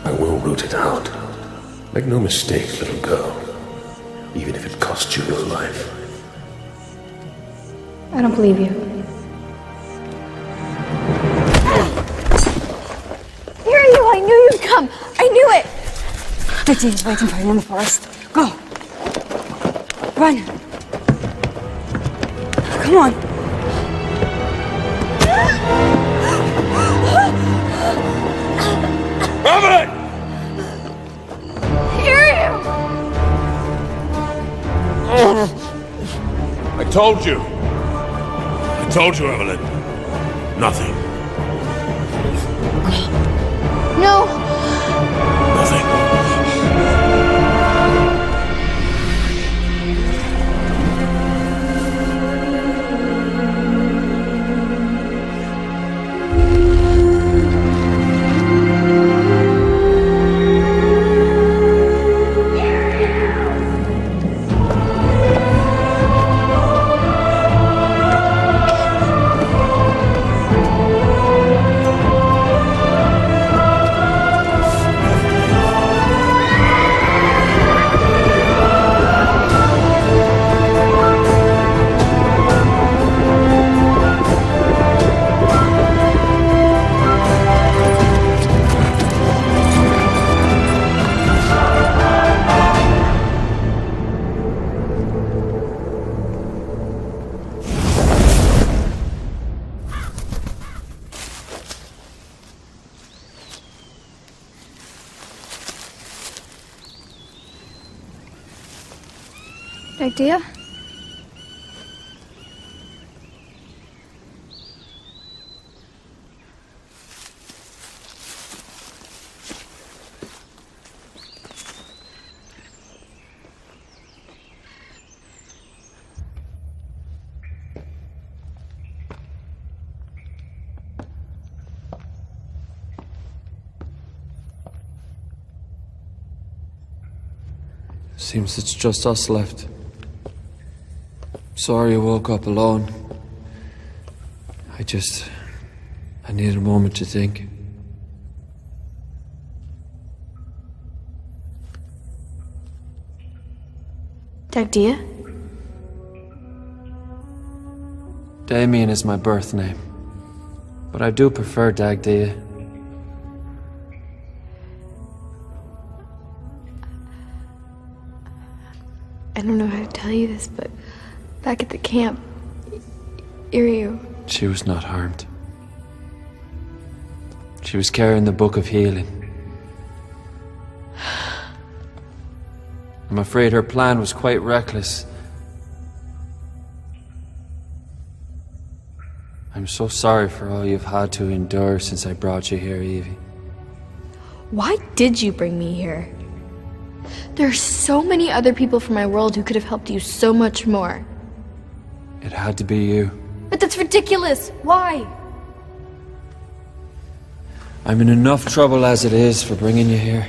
I will root it out. Make no mistake, little girl, even if it costs you your life. I don't believe you. Here you! I knew you'd come! I knew it! Dixie is waiting for you in the forest. Go! Run! Come on! Evelyn! I told you, Evelyn. Nothing. No! Nothing. Dagdia? Seems it's just us left. Sorry you woke up alone. I need a moment to think. Dagdia? Damien is my birth name, but I do prefer Dagdia. I don't know how to tell you this, but back at the camp, Iryu... She was not harmed. She was carrying the Book of Healing. I'm afraid her plan was quite reckless. I'm so sorry for all you've had to endure since I brought you here, Evie. Why did you bring me here? There are so many other people from my world who could have helped you so much more. It had to be you. But that's ridiculous! Why? I'm in enough trouble as it is for bringing you here.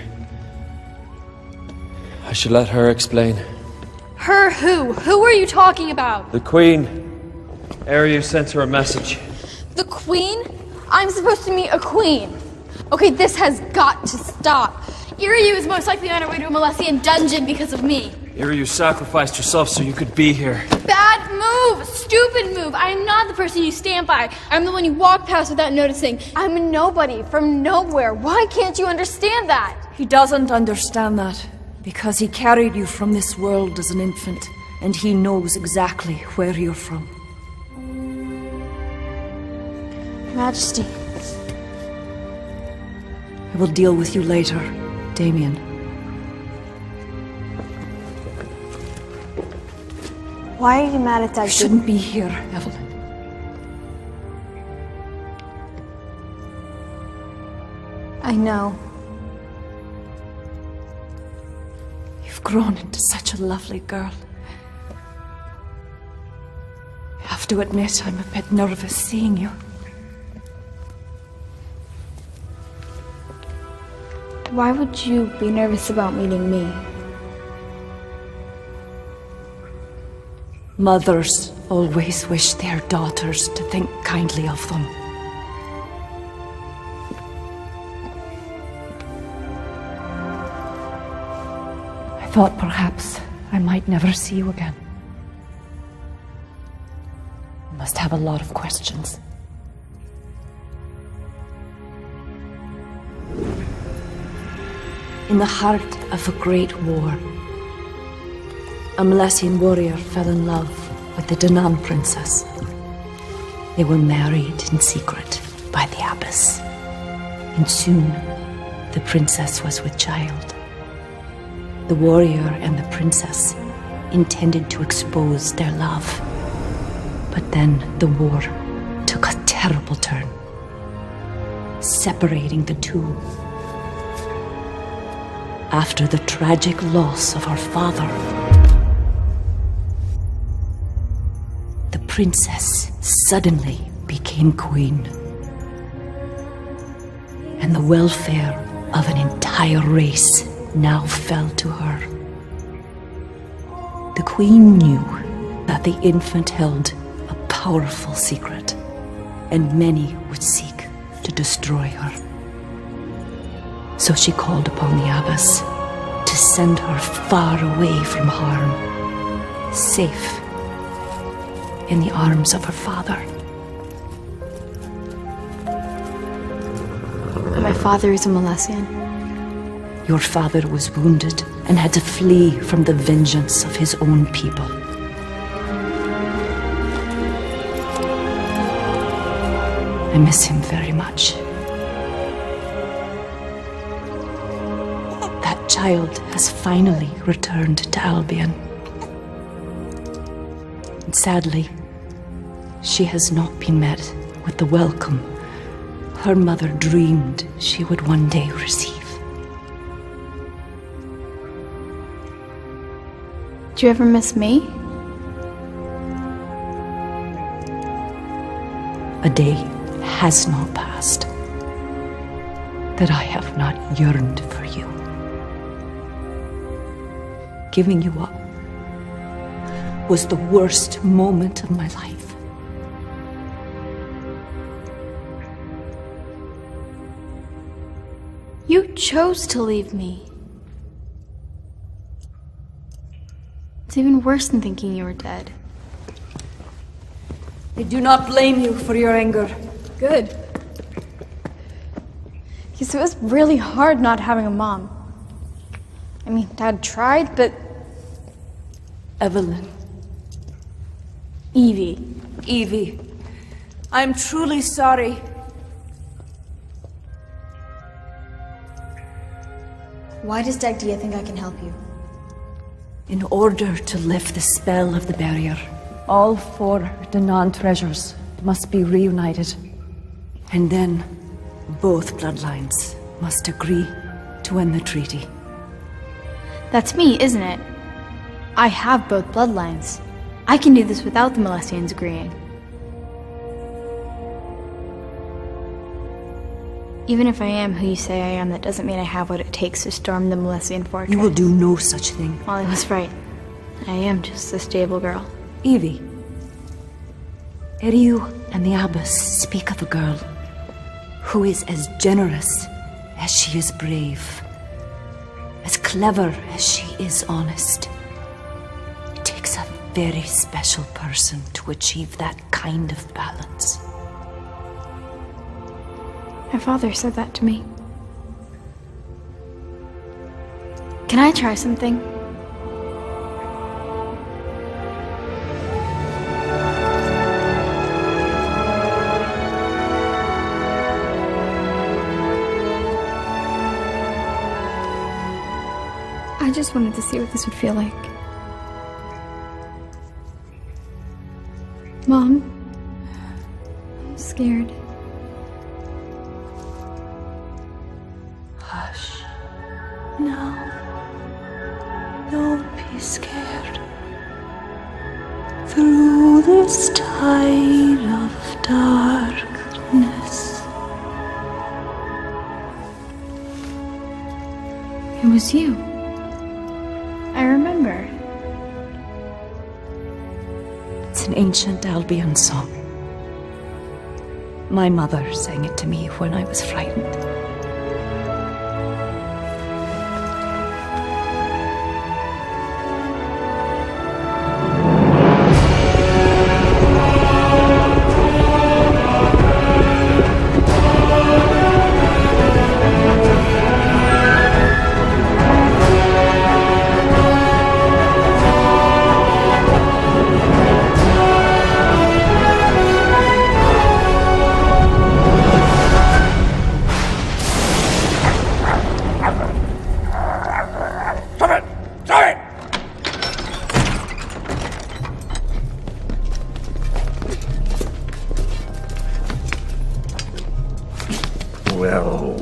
I should let her explain. Her who? Who are you talking about? The Queen. Arya sent her a message. The Queen? I'm supposed to meet a queen. Okay, this has got to stop. Iryu is most likely on her way to a Molessian dungeon because of me. Iryu sacrificed herself so you could be here. Bad move! Stupid move! I am not the person you stand by. I'm the one you walk past without noticing. I'm a nobody from nowhere. Why can't you understand that? He doesn't understand that because he carried you from this world as an infant, and he knows exactly where you're from. Majesty. I will deal with you later, Damien. Why are you mad at Dagdia? You shouldn't be here, Evelyn. I know. You've grown into such a lovely girl. I have to admit, I'm a bit nervous seeing you. Why would you be nervous about meeting me? Mothers always wish their daughters to think kindly of them. I thought perhaps I might never see you again. You must have a lot of questions. In the heart of a great war, a Molessian warrior fell in love with the Danaan princess. They were married in secret by the abbess. And soon, the princess was with child. The warrior and the princess intended to expose their love. But then the war took a terrible turn, separating the two. After the tragic loss of our father, the princess suddenly became queen. And the welfare of an entire race now fell to her. The queen knew that the infant held a powerful secret, and many would seek to destroy her. So she called upon the abbess to send her far away from harm, safe in the arms of her father. My father is a Molessian. Your father was wounded and had to flee from the vengeance of his own people. I miss him very much. That child has finally returned to Albion. And sadly, she has not been met with the welcome her mother dreamed she would one day receive. Do you ever miss me? A day has not passed that I have not yearned for you. Giving you up was the worst moment of my life. You chose to leave me. It's even worse than thinking you were dead. I do not blame you for your anger. Good. Because it was really hard not having a mom. I mean, Dad tried, but... Evelyn. Evie. Evie, I'm truly sorry. Why does Dagdia think I can help you? In order to lift the spell of the barrier, all 4 Danaan treasures must be reunited. And then, both bloodlines must agree to end the treaty. That's me, isn't it? I have both bloodlines. I can do this without the Molestians agreeing. Even if I am who you say I am, that doesn't mean I have what it takes to storm the Molestian fortress. You will do no such thing. Well, I was right. I am just a stable girl. Evie, Eriu and the Abbess speak of a girl who is as generous as she is brave, as clever as she is honest. It takes a very special person to achieve that kind of balance. My father said that to me. Can I try something? I just wanted to see what this would feel like. Mom, I'm scared. Hush. No. Don't be scared. Through this tide of darkness. It was you. I remember. It's an ancient Albion song. My mother sang it to me when I was frightened.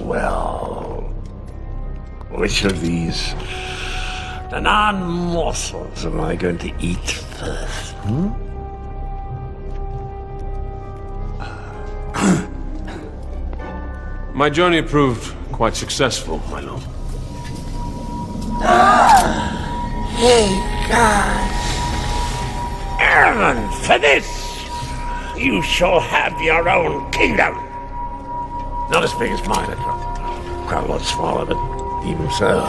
Well. Which of these Danaan morsels am I going to eat first? My journey proved quite successful, my lord. Hey, God. Aaron, for this, you shall have your own kingdom. Not as big as mine, quite a lot smaller, but even so.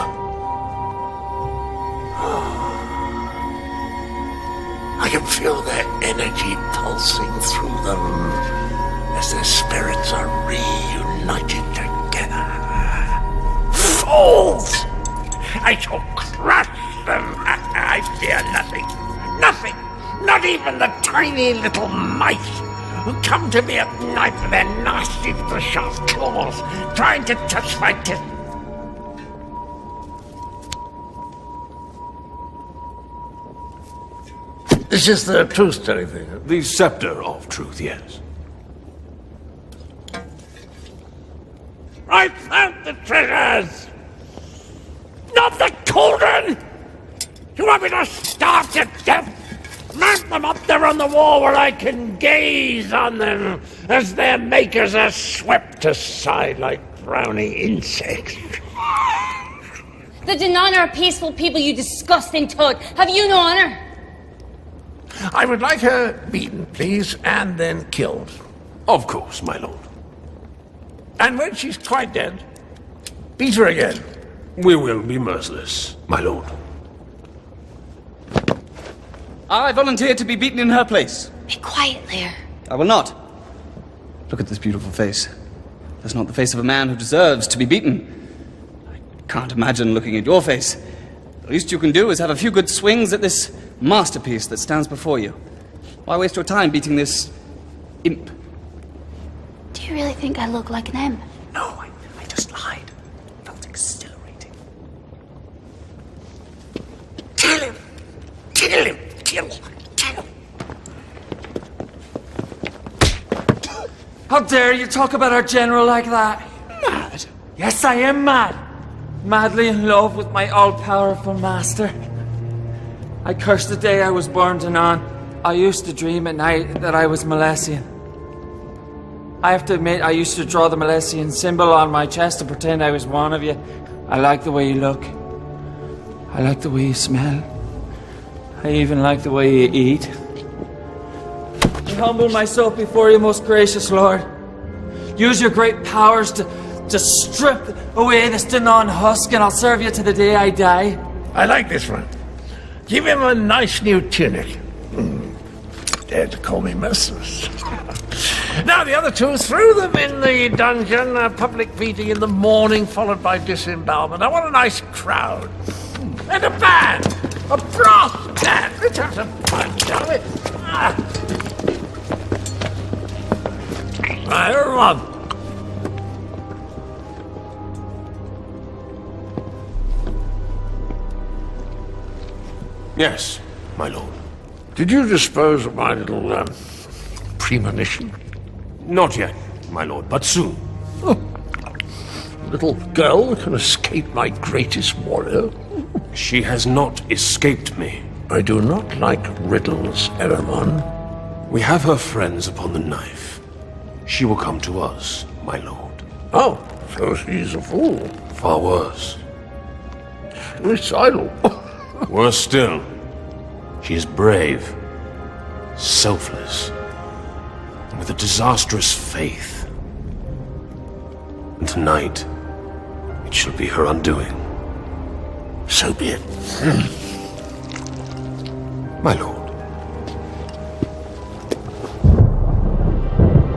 I can feel their energy pulsing through them as their spirits are reunited together. Fools! I shall crush them. I fear nothing. Nothing! Not even the tiny little mice who come to me at night with their nasty little sharp claws, trying to touch my tip. This is the truth-telling thing. The scepter of truth, yes. I found the treasures! Not the cauldron! You want me to starve to death? Mount them up there on the wall where I can gaze on them as their makers are swept aside like brownie insects. The Danan are a peaceful people, you disgusting toad. Have you no honor? I would like her beaten, please, and then killed. Of course, my lord. And when she's quite dead, beat her again. We will be merciless, my lord. I volunteer to be beaten in her place. Be quiet, Lear. I will not. Look at this beautiful face. That's not the face of a man who deserves to be beaten. I can't imagine looking at your face. The least you can do is have a few good swings at this masterpiece that stands before you. Why waste your time beating this imp? Do you really think I look like an imp? No, I just lied. It felt exhilarating. Kill him! Kill him! Kill him! Kill him! How dare you talk about our general like that? Mad? Yes, I am mad. Madly in love with my all-powerful master. I cursed the day I was born to none. I used to dream at night that I was Milesian. I have to admit, I used to draw the Milesian symbol on my chest to pretend I was one of you. I like the way you look. I like the way you smell. I even like the way you eat. I humble myself before you, most gracious Lord. Use your great powers to strip away this Danan husk, and I'll serve you to the day I die. I like this one. Give him a nice new tunic. Dare to call me merciless. Now the other two, throw them in the dungeon. A public meeting in the morning, followed by disembowelment. I want a nice crowd. And a band! A brass band! Let's have some fun, shall we? Right, everyone. Yes, my lord. Did you dispose of my little, premonition? Not yet, my lord, but soon. Oh. Little girl can escape my greatest warrior. She has not escaped me. I do not like riddles, Eramon. We have her friends upon the knife. She will come to us, my lord. Oh, so she's a fool. Far worse. Suicidal. Worse still. She is brave, selfless, and with a disastrous faith. And tonight, it shall be her undoing. So be it. My lord.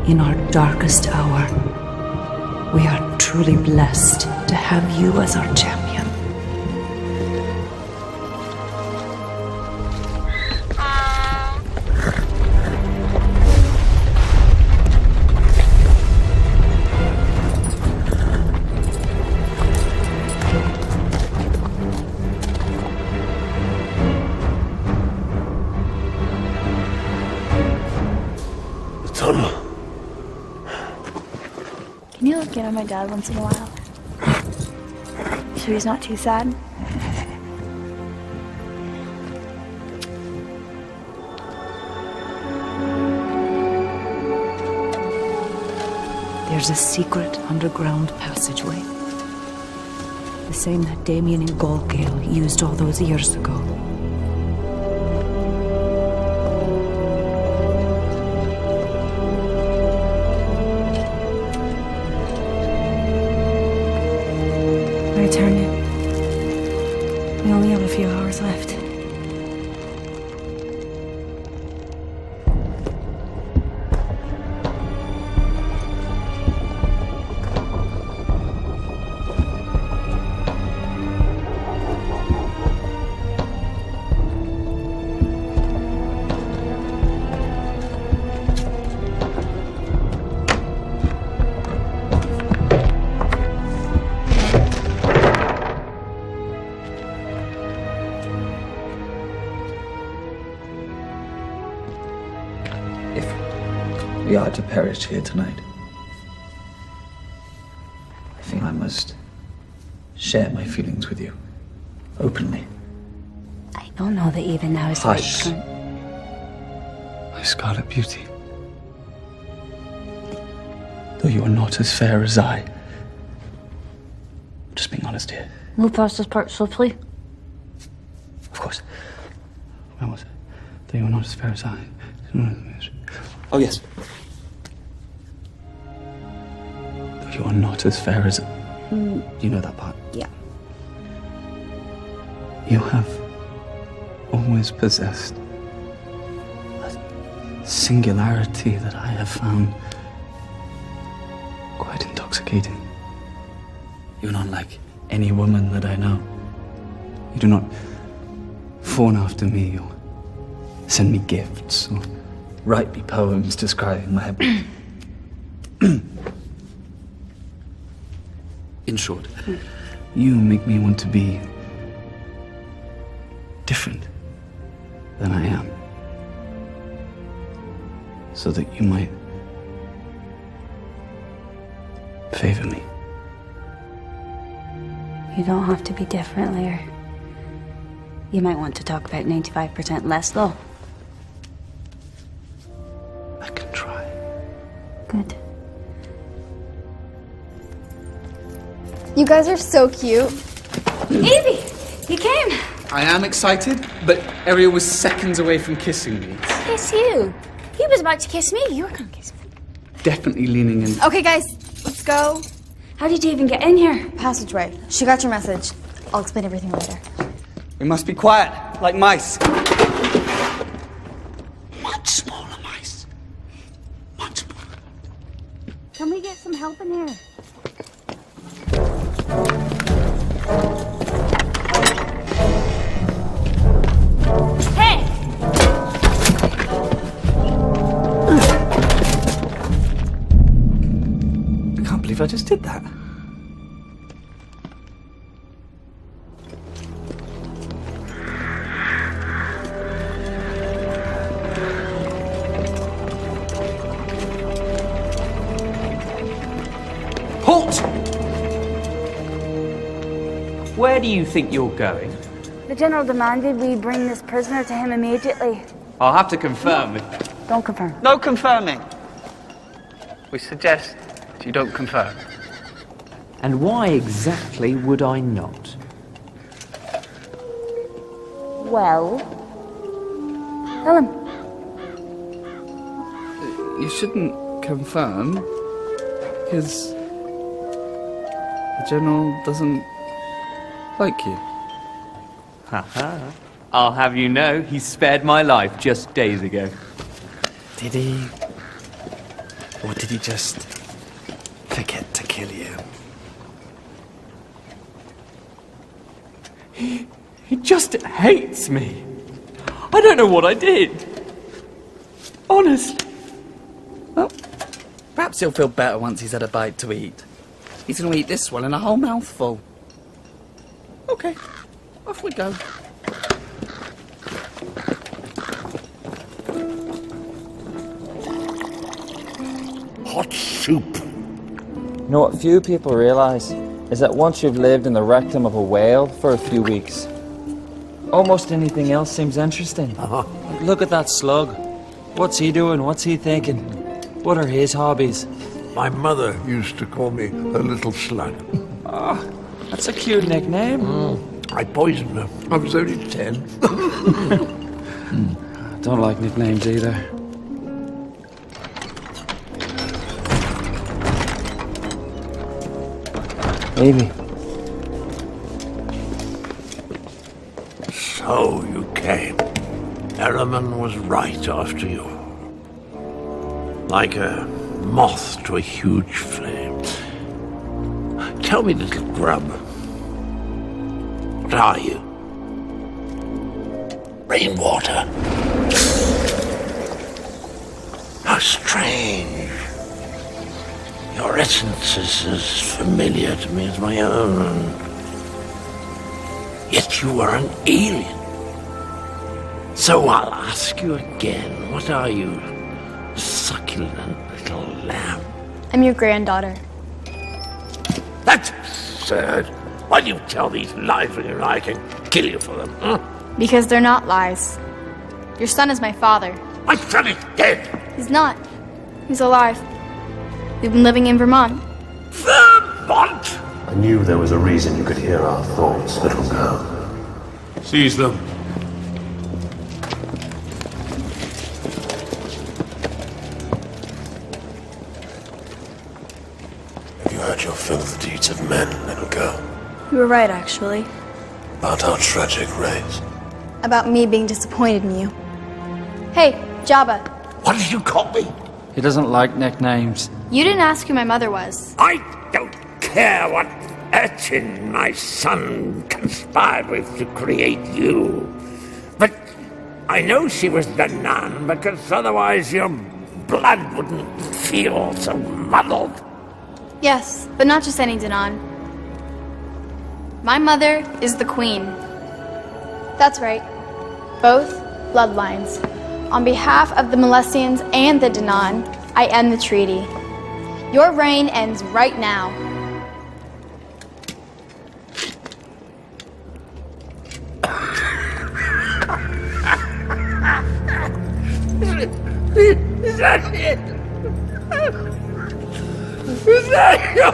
In our darkest hour, we are truly blessed to have you as our champion. Can you look in on my dad once in a while? So he's not too sad? There's a secret underground passageway. The same that Damien and Golgale used all those years ago. Return it. We only have a few hours left. If we are to perish here tonight, I feel I must share my feelings with you, openly. I don't know that even now is the right Hush. time. My Scarlet Beauty. Though you are not as fair as I. Just being honest here. Move past this part swiftly. Of course. Where was it? Though you are not as fair as I. Oh, yes. Though you are not as fair as... You know that part? Yeah. You have always possessed a singularity that I have found quite intoxicating. You're not like any woman that I know. You do not fawn after me or send me gifts or write me poems describing my... In short, you make me want to be different than I am, so that you might favor me. You don't have to be different, Lear. You might want to talk about 95% less, though. I can try. Good. You guys are so cute. Evie! You came! I am excited, but Ariel was seconds away from kissing me. Kiss you. He was about to kiss me. You were gonna kiss me. Definitely leaning in. Okay, guys, let's go. How did you even get in here? Passageway. She got your message. I'll explain everything later. We must be quiet, like mice. Much smaller mice. Much more. Can we get some help in here? Hey! I can't believe I just did that. Halt! Where do you think you're going? The general demanded we bring this prisoner to him immediately. I'll have to confirm with... Don't confirm. No confirming. We suggest you don't confirm. And why exactly would I not? Well... Tell him. You shouldn't confirm, because the General doesn't like you. Haha. I'll have you know, he spared my life just days ago. Did he? Or did he just forget to kill you? He just hates me. I don't know what I did. Honestly. Well, perhaps he'll feel better once he's had a bite to eat. He's going to eat this one and a whole mouthful. Okay, off we go. Hot soup. You know what few people realise is that once you've lived in the rectum of a whale for a few weeks, almost anything else seems interesting. Like, look at that slug. What's he doing? What's he thinking? What are his hobbies? My mother used to call me her little slug. Ah, that's a cute nickname. I poisoned her. I was only 10. Don't like nicknames either. Maybe. So you came. Ehrman was right after you. Like a moth to a huge flame. Tell me, little grub, what are you? Rainwater. How strange. Your essence is as familiar to me as my own. Yet you are an alien. So I'll ask you again, what are you? succulent little lamb. I'm your granddaughter. That's absurd. Why do you tell these lies when you know I can kill you for them, huh? Because they're not lies. Your son is my father. My son is dead. He's not. He's alive. We've been living in Vermont. Vermont? I knew there was a reason you could hear our thoughts, little girl. Seize them. Have you heard your fill of the deeds of men, little girl? You were right, actually. About our tragic race. About me being disappointed in you. Hey, Jabba. What did you call me? He doesn't like nicknames. You didn't ask who my mother was. I don't care what urchin my son conspired with to create you. But I know she was the nun, because otherwise your blood wouldn't feel so muddled. Yes, but not just any Danon. My mother is the queen. That's right. Both bloodlines. On behalf of the Molestians and the Danon, I end the treaty. Your reign ends right now. Is that it? Is that your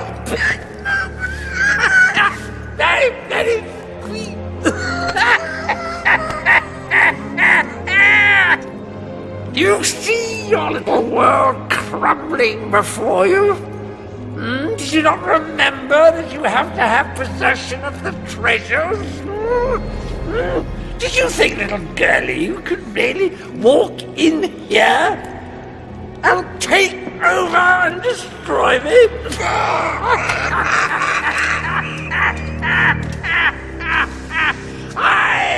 that is you see your little world crumbling before you? Did you not remember that you have to have possession of the treasures? Did you think, little girlie, you could really walk in here and take over and destroy me? I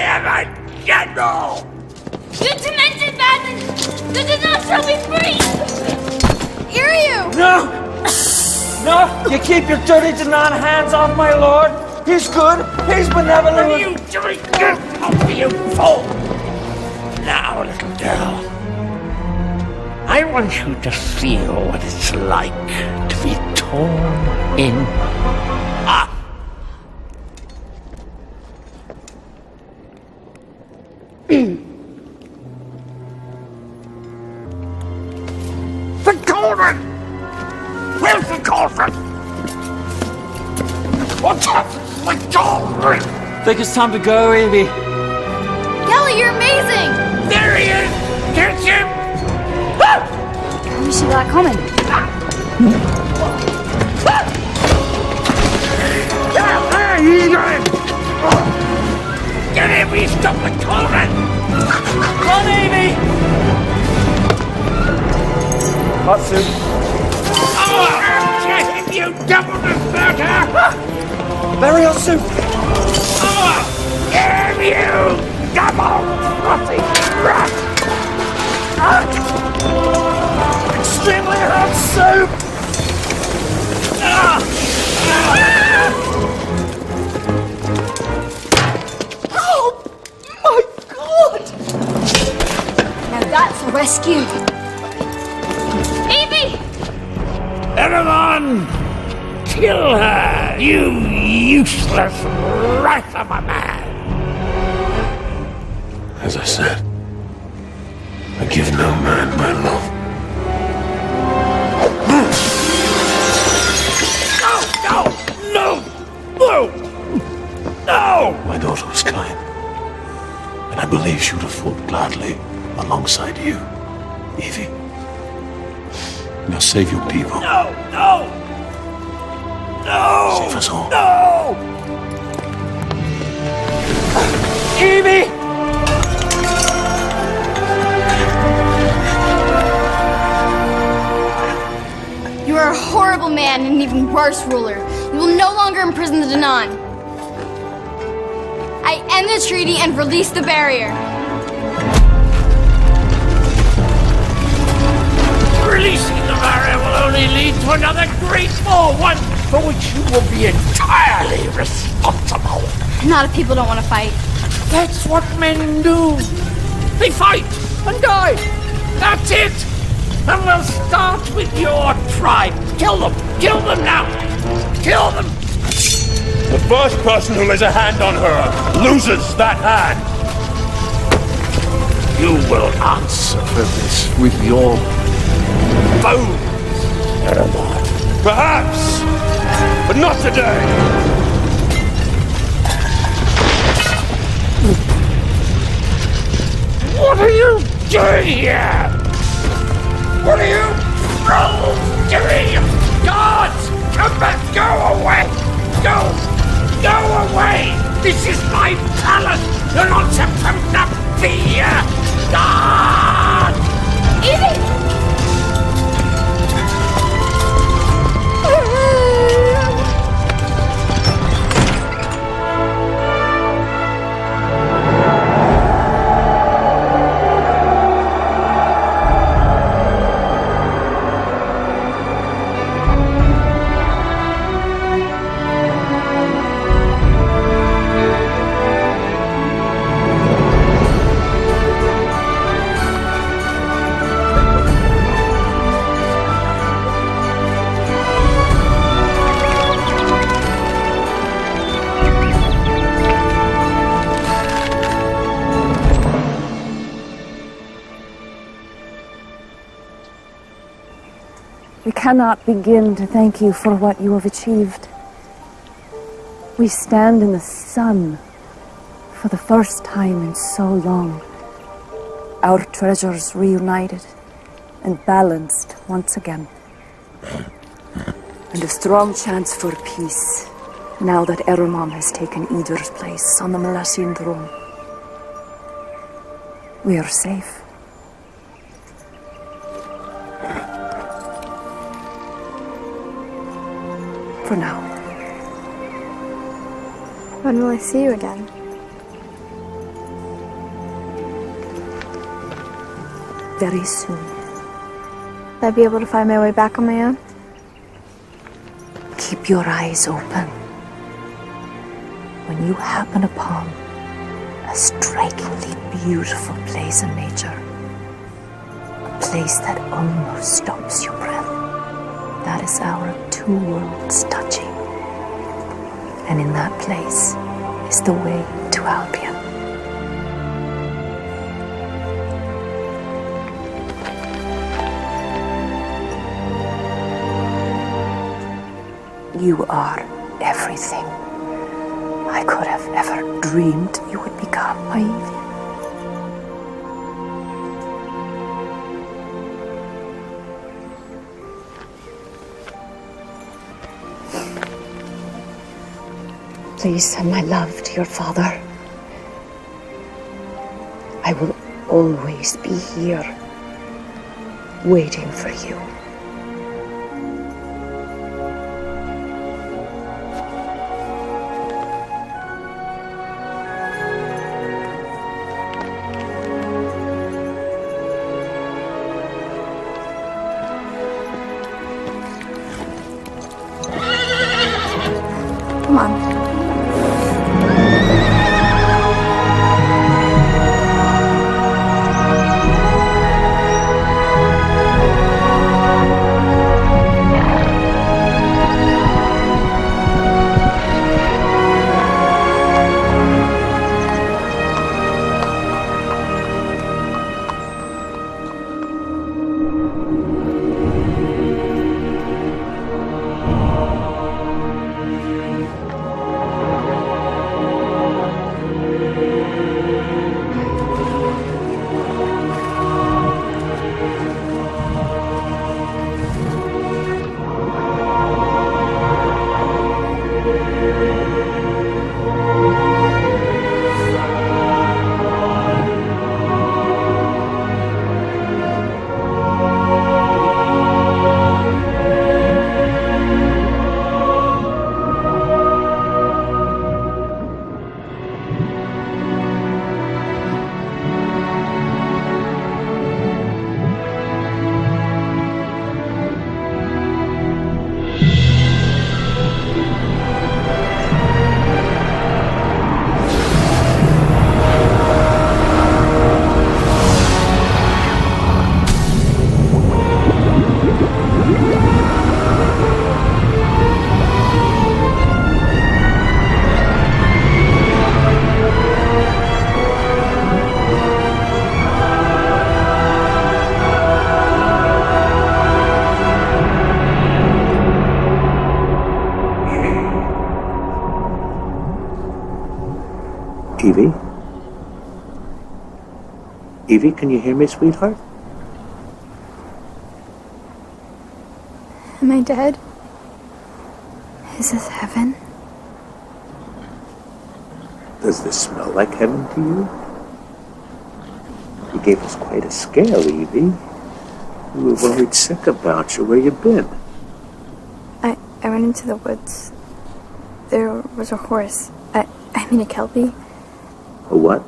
am a general! You demented madness! The Danon shall be free! Iryu! No! No! You keep your dirty Danon hands off my lord! He's good! He's benevolent! What are you doing? Get off, you fool! Now, little girl, I want you to feel what it's like to be torn in half. The cauldron! Where's the cauldron? What's happened to my cauldron? Think it's time to go, Evie. Kelly, you're amazing! There he is! Catch him! You see that coming? Get him! We stop the cauldron! Run, Evie! Hot soup. Oh, get him, you double deserter! Burial soup! Oh, damn you! Double rotting rat! Extremely hot soup! Oh my god! Now that's a rescue. Evie! Everyone! Kill her, you useless rat of a man! As I said, I give no man my love. No! No! My daughter was kind, and I believe she would have fought gladly alongside you, Evie. Now save your people. No! No! No! Save us all. No! Evie! You are a horrible man and an even worse ruler. You will no longer imprison the Danon. I end the treaty and release the barrier. Releasing the barrier will only lead to another great war, one for which you will be entirely responsible. Not if people don't want to fight. That's what men do. They fight and die. That's it. And we'll start with your tribe. Kill them! Kill them now! Kill them! The first person who lays a hand on her loses that hand. You will answer for this with your bones, Erebon. Perhaps, but not today. What are you doing here? What are you doing? Guards! Come back! Go away! Go away! This is my palace! You're not supposed to be here! Guards! Evie! We cannot begin to thank you for what you have achieved. We stand in the sun for the first time in so long. Our treasures reunited and balanced once again. And a strong chance for peace now that Eramon has taken Idur's place on the Melasian throne. We are safe. For now. When will I see you again? Very soon. Will I be able to find my way back on my own? Keep your eyes open. When you happen upon a strikingly beautiful place in nature, a place that almost stops your breath, that is our two worlds touching. And in that place is the way to Albion. You are everything I could have ever dreamed you would become, my Evie. Please send my love to your father. I will always be here, waiting for you. Come on. Evie? Evie, can you hear me, sweetheart? Am I dead? Is this heaven? Does this smell like heaven to you? You gave us quite a scare, Evie. We were worried sick about you. Where you been? I went into the woods. There was a horse. I mean a kelpie. A what?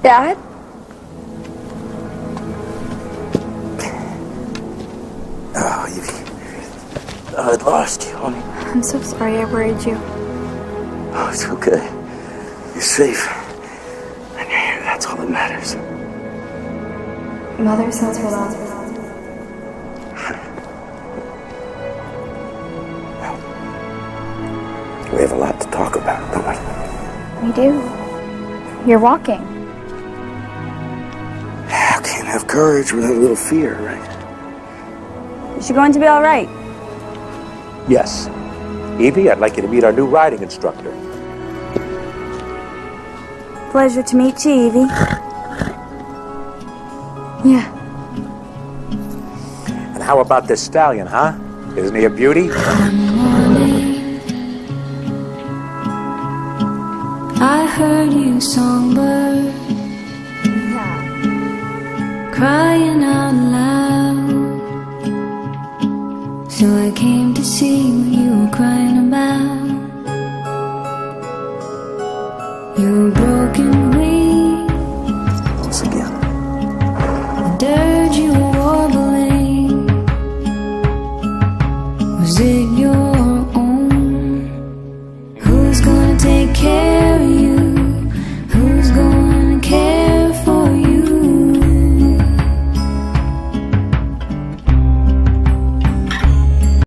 Dad? Oh, Evie. I'd lost you, honey. I'm so sorry I worried you. Oh, it's okay. You're safe. And you're here. That's all that matters. Mother sends her love. We have a lot to talk about, don't we? We do. You're walking. I can't have courage without a little fear, right? Is she going to be all right? Yes. Evie, I'd like you to meet our new riding instructor. Pleasure to meet you, Evie. Yeah. And how about this stallion, huh? Isn't he a beauty? I heard you, songbird, crying out loud. So I came to see what you were crying about. Your broken wings. Once again. The dirge you were warbling, was it your own? Who's gonna take care